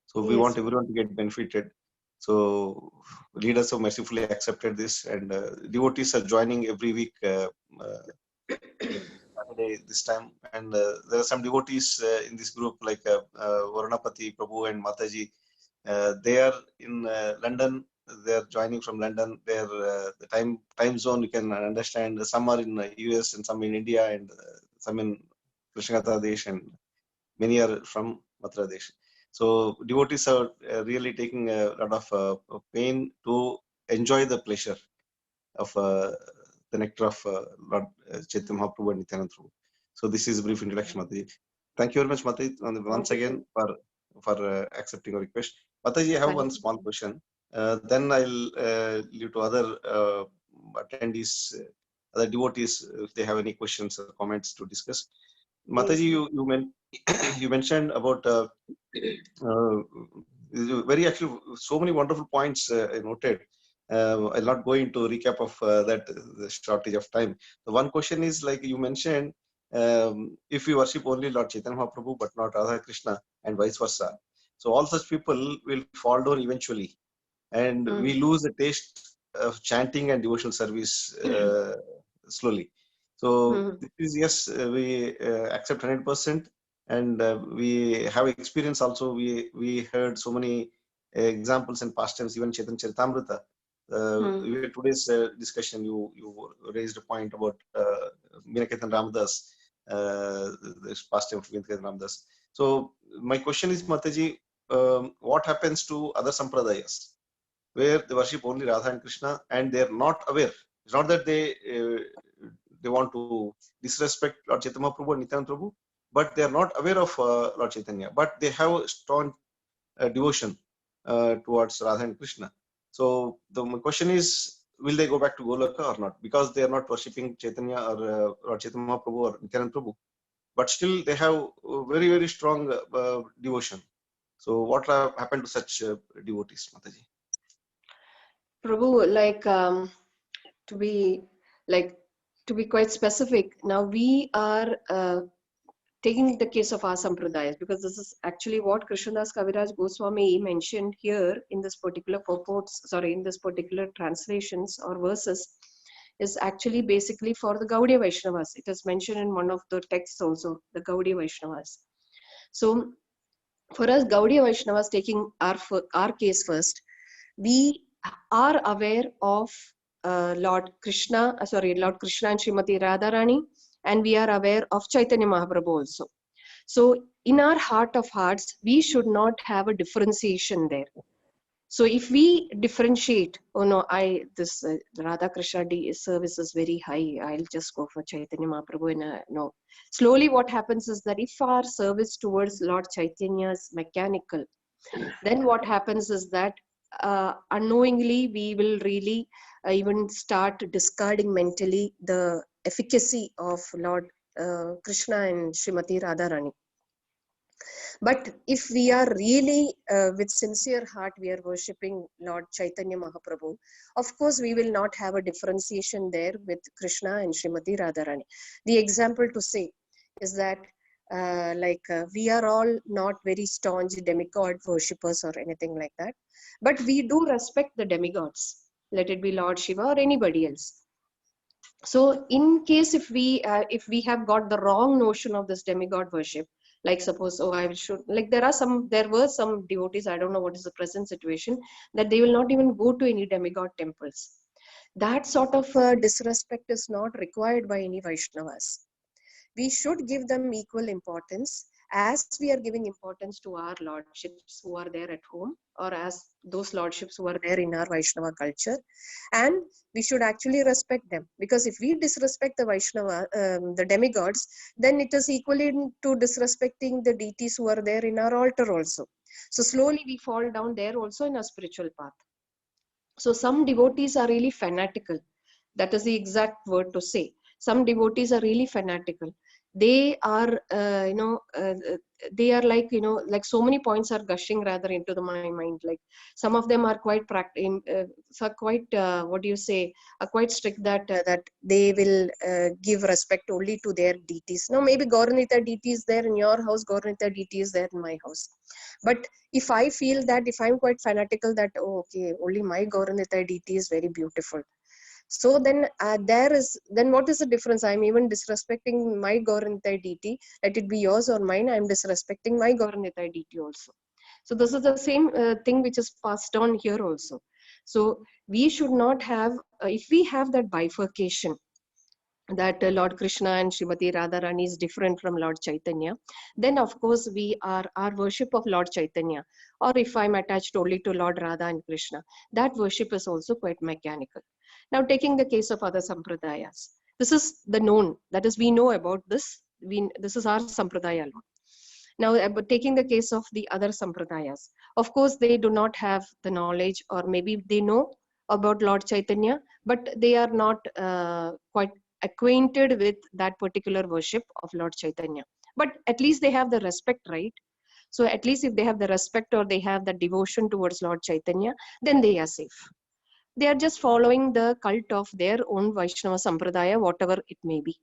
So we want Yes. everyone to get benefited. So leaders have mercifully accepted this, and devotees are joining every week, Saturday this time. And there are some devotees in this group, like Varunapati Prabhu and Mataji. They are in London. They are joining from London. The time zone you can understand. Some are in US and some in India, and some in Krishnagata Desh, and many are from Madhya Pradesh. So devotees are really taking a lot of pain to enjoy the pleasure of the nectar of Lord Chaitanya Mahaprabhu and Nityananda Prabhu. So this is a brief introduction, Mataji. Thank you very much, Mataji, once Thank you, again sir. for accepting our request. Mataji, I have Thank one you. small question. Then I'll leave to other attendees, other devotees, if they have any questions or comments to discuss. Yes, Mataji, bro. you mentioned about uh, very actually so many wonderful points I noted. I'll not go into recap of that, the shortage of time. The one question is, like you mentioned, if we worship only Lord Chaitanya Mahaprabhu but not Radha Krishna and vice versa, so all such people will fall down eventually, and we Mm. lose the taste of chanting and devotional service slowly. So Mm. this is, yes, we accept 100%, and we have experience also. We heard so many examples and pastimes, even Chaitanya Charitamrita. Mm. Even today's discussion, you raised a point about Meenaketan Ramdas, uh, this pastime of Meenaketan Ramdas. So my question is, Mataji, what happens to other sampradayas where they worship only Radha and Krishna, and they are not aware? It's not that they want to disrespect Lord Chaitanya Mahaprabhu and Nityananda Prabhu, but they are not aware of Lord Chaitanya, but they have strong devotion towards Radha and Krishna. So my question is, will they go back to Goloka or not? Because they are not worshipping Chaitanya or Lord Chaitanya Mahaprabhu or Nityananda Prabhu, but still they have very, very strong devotion. So what happened to such devotees, Mataji? Prabhu, to be like to be quite specific, now we are taking the case of our sampradayas, because this is actually what Krishnadas Kaviraj Goswami mentioned here in this particular in this particular translations or verses, is actually basically for the Gaudiya Vaishnavas. It is mentioned in one of the texts also, the Gaudiya Vaishnavas. So for us Gaudiya Vaishnavas, taking our case first, we are aware of Lord Krishna and Srimati Radharani, and we are aware of Chaitanya Mahaprabhu also. So in our heart of hearts, we should not have a differentiation there. So if we differentiate, oh no, this Radha Krishna service is very high, I'll just go for Chaitanya Mahaprabhu. No. Slowly what happens is that if our service towards Lord Chaitanya is mechanical, then what happens is that unknowingly we will really even start discarding mentally the efficacy of Lord Krishna and Srimati Radharani. But if we are really with sincere heart, we are worshipping Lord Chaitanya Mahaprabhu, of course, we will not have a differentiation there with Krishna and Srimati Radharani. The example to say is that we are all not very staunch demigod worshippers or anything like that, but we do respect the demigods, let it be Lord Shiva or anybody else. So in case if we have got the wrong notion of this demigod worship, like suppose, oh, I should, like there were some devotees, I don't know what is the present situation, that they will not even go to any demigod temples. That sort of disrespect is not required by any Vaishnavas. We should give them equal importance as we are giving importance to our lordships who are there at home, or as those lordships who are there in our Vaishnava culture. And we should actually respect them, because if we disrespect the Vaishnava, the demigods, then it is equally to disrespecting the deities who are there in our altar also. So slowly we fall down there also in a spiritual path. So some devotees are really fanatical. That is the exact word to say. Some devotees are really fanatical. They are, they are like, like so many points are gushing rather into my mind. Like some of them are quite what do you say, are quite strict that they will give respect only to their deities. No, maybe Gauranita deity is there in your house, Gauranita deity is there in my house. But if I feel that, if I'm quite fanatical that, oh, okay, only my Gauranita deity is very beautiful, so then then what is the difference? I'm even disrespecting my Gauranita deity. Let it be yours or mine, I'm disrespecting my Gauranita deity also. So this is the same thing which is passed on here also. So we should not have, if we have that bifurcation, that Lord Krishna and Srimati Radharani is different from Lord Chaitanya, then of course our worship of Lord Chaitanya, or if I'm attached only to Lord Radha and Krishna, that worship is also quite mechanical. Now taking the case of other sampradayas, this is the known, that is we know about this, this is our sampradaya alone. Now, but taking the case of the other sampradayas, of course, they do not have the knowledge, or maybe they know about Lord Chaitanya, but they are not quite acquainted with that particular worship of Lord Chaitanya. But at least they have the respect, right? So at least if they have the respect or they have the devotion towards Lord Chaitanya, then they are safe. They are just following the cult of their own Vaishnava Sampradaya, whatever it may be.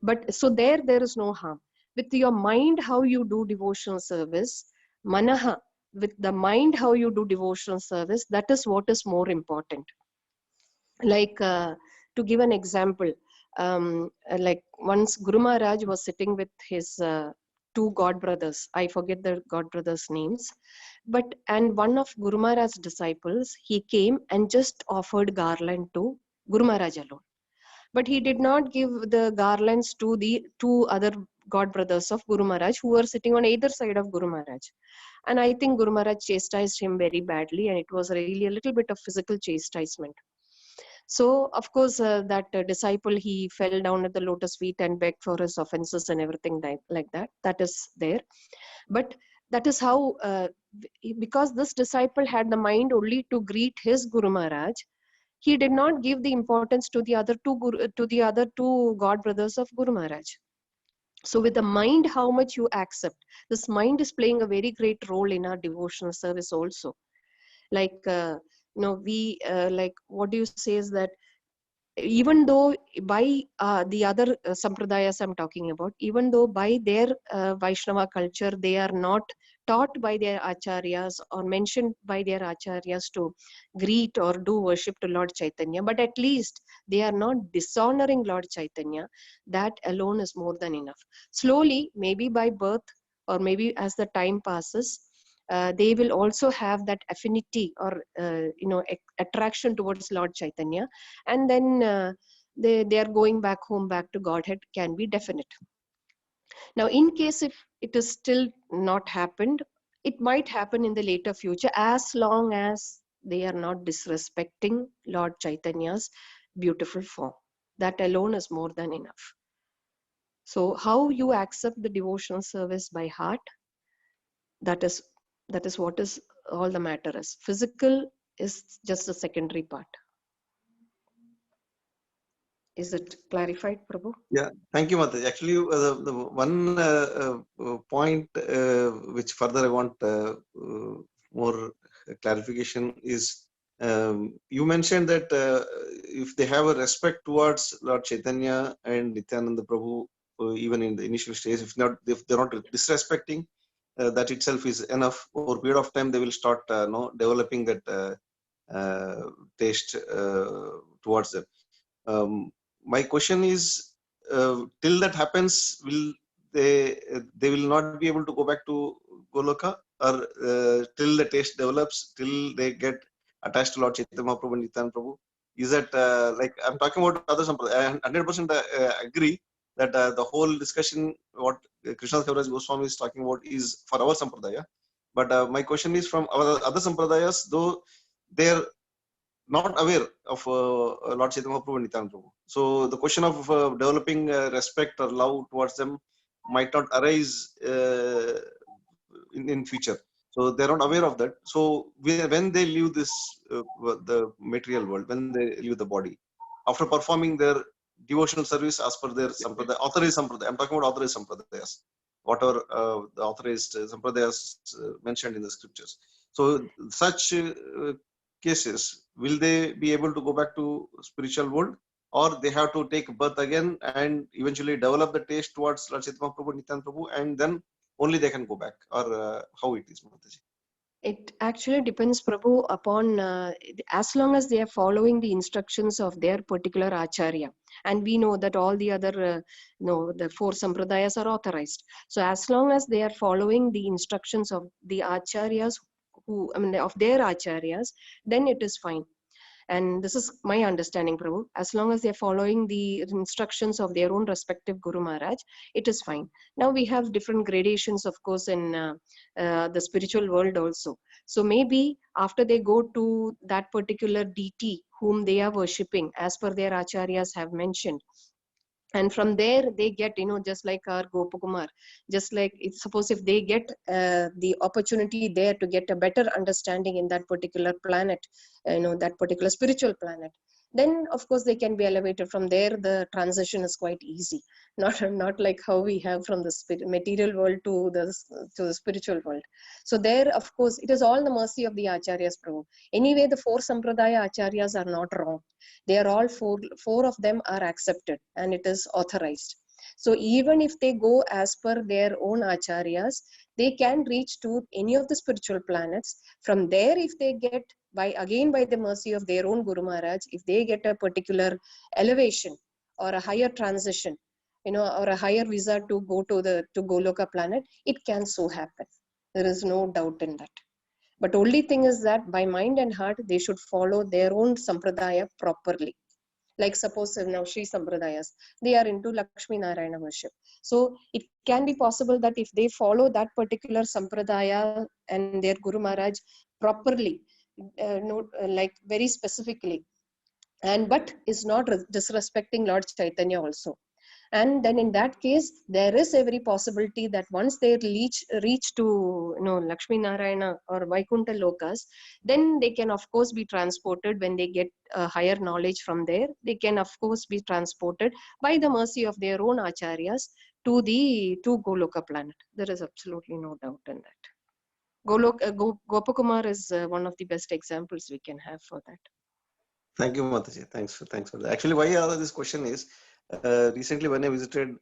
But so there is no harm. With your mind, how you do devotional service, manaha, with the mind, how you do devotional service, that is what is more important. Like to give an example, like once Guru Maharaj was sitting with his two god brothers. I forget the god brothers' names, and one of Guru Maharaj's disciples, he came and just offered garland to Guru Maharaj alone. But he did not give the garlands to the two other god brothers of Guru Maharaj who were sitting on either side of Guru Maharaj. And I think Guru Maharaj chastised him very badly, and it was really a little bit of physical chastisement. So, of course, that disciple, he fell down at the lotus feet and begged for his offenses and everything like that. That is there. But that is how, because this disciple had the mind only to greet his Guru Maharaj, he did not give the importance to the other two god brothers of Guru Maharaj. So with the mind, how much you accept, this mind is playing a very great role in our devotional service also. Like we like, what do you say is that even though by the other sampradayas I'm talking about, even though by their Vaishnava culture, they are not taught by their acharyas or mentioned by their acharyas to greet or do worship to Lord Chaitanya, but at least they are not dishonoring Lord Chaitanya. That alone is more than enough. Slowly, maybe by birth or maybe as the time passes, they will also have that affinity or attraction towards Lord Chaitanya, and then they are going back home, back to Godhead, can be definite. Now, in case if it is still not happened, it might happen in the later future, as long as they are not disrespecting Lord Chaitanya's beautiful form. That alone is more than enough. So how you accept the devotional service by heart, that is what is all the matter is. Physical is just a secondary part. Is it clarified, Prabhu? Yeah, thank you, Mataji. Actually, the one point which further I want more clarification is you mentioned that if they have a respect towards Lord Chaitanya and Nityananda Prabhu, even in the initial stage, if they're not disrespecting, that itself is enough. Over a period of time, they will start developing that taste towards them. My question is, till that happens, will they will not be able to go back to Goloka, or till the taste develops, till they get attached to Lord Chaitanya Mahaprabhu and Nityananda Prabhu? Is that like I'm talking about other sampradaya? I 100% agree that the whole discussion what Krishna Kaviraj Goswami is talking about is for our sampradaya. But my question is from our other sampradayas, though they're not aware of Lord Chaitanya Mahaprabhu and Nityananda Prabhu. So the question of developing respect or love towards them might not arise in future. So they're not aware of that. So when they leave this the material world, when they leave the body, after performing their devotional service as per their sampradaya, authorized sampradaya. I'm talking about authorized sampradayas, whatever the authorized sampradayas mentioned in the scriptures. So such cases, will they be able to go back to spiritual world, or they have to take birth again and eventually develop the taste towards Lord Chaitanya Prabhu, Nityananda Prabhu, and then only they can go back, or how it is, Mataji? It actually depends, Prabhu, upon as long as they are following the instructions of their particular acharya. And we know that all the other, the four sampradayas are authorized. So as long as they are following the instructions of the acharyas, of their acharyas, then it is fine. And this is my understanding, Prabhu. As long as they're following the instructions of their own respective Guru Maharaj, it is fine. Now we have different gradations, of course, in the spiritual world also. So maybe after they go to that particular deity whom they are worshipping, as per their acharyas have mentioned, and from there they get, just like our Gopakumar, just like suppose if they get the opportunity there to get a better understanding in that particular planet, that particular spiritual planet, then of course they can be elevated. From there the transition is quite easy, not like how we have from the material world to the spiritual world. So there, of course, it is all the mercy of the acharyas, Prabhu. Anyway, the four sampradaya acharyas are not wrong. They are all four of them are accepted and it is authorized. So even if they go as per their own acharyas, they can reach to any of the spiritual planets. From there, if they get by the mercy of their own Guru Maharaj, if they get a particular elevation or a higher transition, or a higher visa to go to Goloka planet, it can so happen. There is no doubt in that. But only thing is that by mind and heart, they should follow their own sampradaya properly. Like suppose now Sri Sampradayas, they are into Lakshmi Narayana worship. So it can be possible that if they follow that particular Sampradaya and their Guru Maharaj properly, like very specifically, and but is not disrespecting Lord Chaitanya also, and then in that case there is every possibility that once they reach to Lakshmi Narayana or Vaikuntha lokas, then they can of course be transported. When they get higher knowledge from there, they can of course be transported by the mercy of their own acharyas to Goloka planet. There is absolutely no doubt in that. Gopakumar is one of the best examples we can have for that. Thank you, Mataji. Thanks for that. Actually, why I asked this question is recently when I visited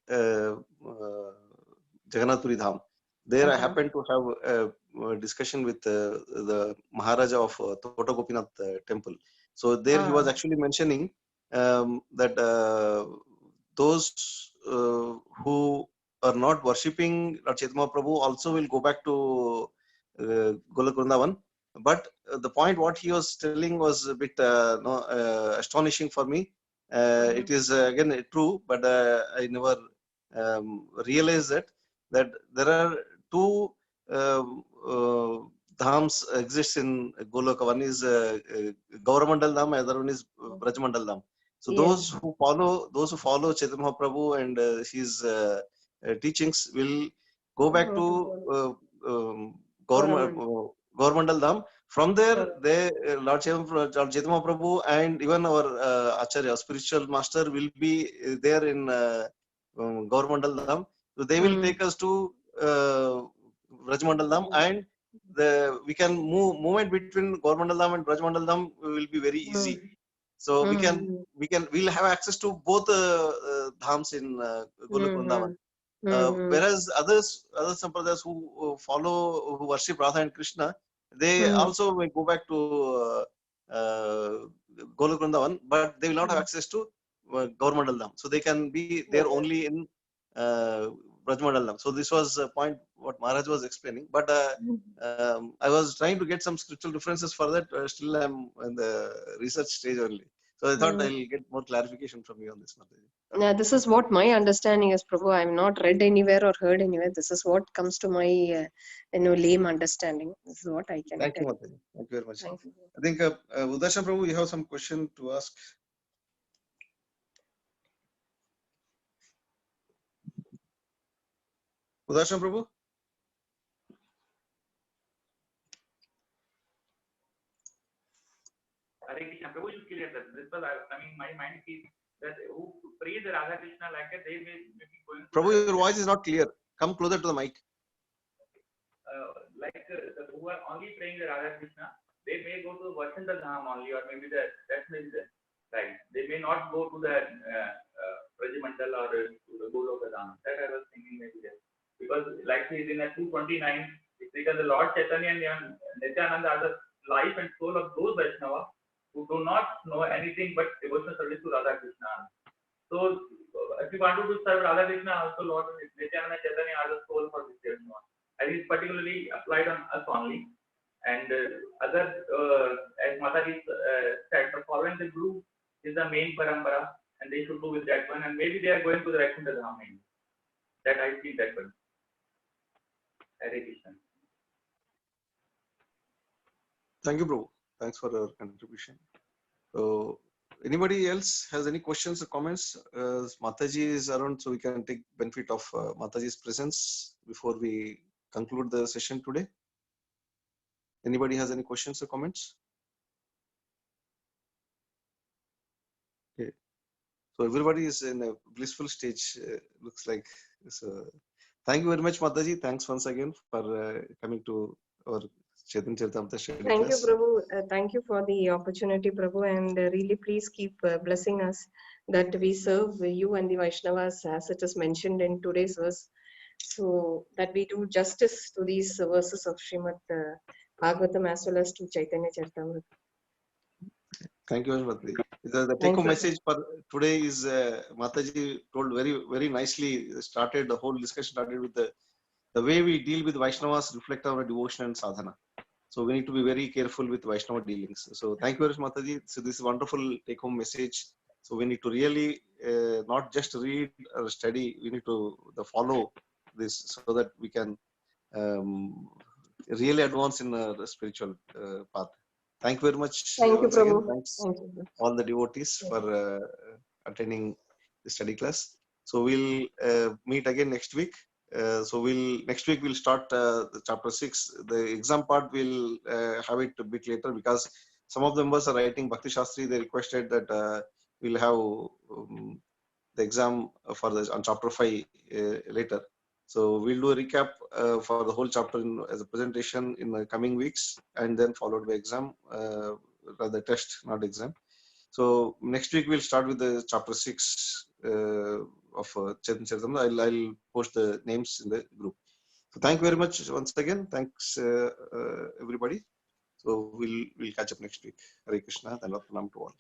Jagannath Puri Dham, there I happened to have a discussion with the Maharaja of Tota Gopinath temple. So there he was actually mentioning that those who are not worshipping Lord Chaitanya Prabhu also will go back to Golok Vrindavan. But the point what he was telling was a bit astonishing for me. It is again true, but I never realized that there are two dhams exists in Goloka. One is Gauramandal Dham, other one is Brajmandal Dham. So those who follow Chaitanya Mahaprabhu and his teachings will go back to Gaurmandal Dham From there, they Lord Chaitanya Prabhu and even our Acharya, spiritual master, will be there in Gaurmandal Dham. So they will take us to Rajmandal Dham, and we can movement between Gaurmandal Dham and Rajmandal Dham will be very easy. So we'll have access to both dhams in Golok Vrindavan. Whereas other sampradayas who who worship Radha and Krishna, they also will go back to Golok Vrindavan, but they will not have access to Gaurmandal Dham. So they can be there only in Brajmandal Dham. So this was a point what Maharaj was explaining. But I was trying to get some scriptural references for that. Still, I'm in the research stage only. So I thought I'll get more clarification from you on this, Mataji. Yeah, this is what my understanding is, Prabhu. I've not read anywhere or heard anywhere. This is what comes to my, lame understanding. This is what I can Thank tell. you, Mataji. Thank you very much. Thank you. I think, Udarshan Prabhu, you have some question to ask. Udarshan Prabhu? Hare Krishna, Prabhu, you clear that. This was coming in my mind is that who praise the Radha Krishna like that, they may be going. Prabhu, your voice is not clear. Come closer to the mic. Who are only praying the Radha Krishna, they may go to Vaishnav Dham only, or maybe that may be the right. They may not go to the Brajmandal or to the Goloka Dham. That I was thinking maybe there. Because like he is in a 229, it's because the Lord Chaitanya and Nityananda are the life and soul of those Vaishnavas who do not know anything but devotional service to Radha Krishna. So if you want to serve Radha Krishna, also Lord Nityananda and Chaitanya are the soul for this Vaishnava. And it is particularly applied on us only. And other, as Mataji said, the following the Guru is the main parampara, and they should do with that one. And maybe they are going to the Vaikuntha Dham. That I see that one. Hare Krishna. Thank you, Prabhu. Thanks for your contribution. So, anybody else has any questions or comments? Mataji is around, so we can take benefit of Mataji's presence before we conclude the session today. Anybody has any questions or comments? Okay. So everybody is in a blissful stage, looks like. So thank you very much, Mataji. Thanks once again for coming to our Caitanya Charitamrta study Thank you, class. Prabhu. Thank you for the opportunity, Prabhu, and really please keep blessing us that we serve you and the Vaishnavas as it is mentioned in today's verse, so that we do justice to these verses of Srimad Bhagavatam as well as to Caitanya Charitamrta. Thank you very much, Mataji. The take-home message for today is Mataji told very nicely. Started the whole discussion started with the way we deal with Vaishnavas reflect our devotion and sadhana. So we need to be very careful with Vaishnava dealings. So thank you very much, Mataji. So this is a wonderful take-home message. So we need to really not just read or study. We need to follow this so that we can really advance in the spiritual path. Thank you very much. Thank you, Once again, Prabhu. thanks Thank you. all the devotees for attending the study class. So we'll meet again next week. Next week we'll start the chapter 6. The exam part we'll have it a bit later because some of the members are writing Bhakti Shastri. They requested that we'll have the exam for on chapter 5 later. So we'll do a recap for the whole chapter as a presentation in the coming weeks, and then followed by exam, rather test, not exam. So next week we'll start with the chapter 6 of Caitanya Charitamrta. I'll post the names in the group. So thank you very much once again. Thanks everybody. So we'll catch up next week. Hare Krishna. Dhanavad pranam to all.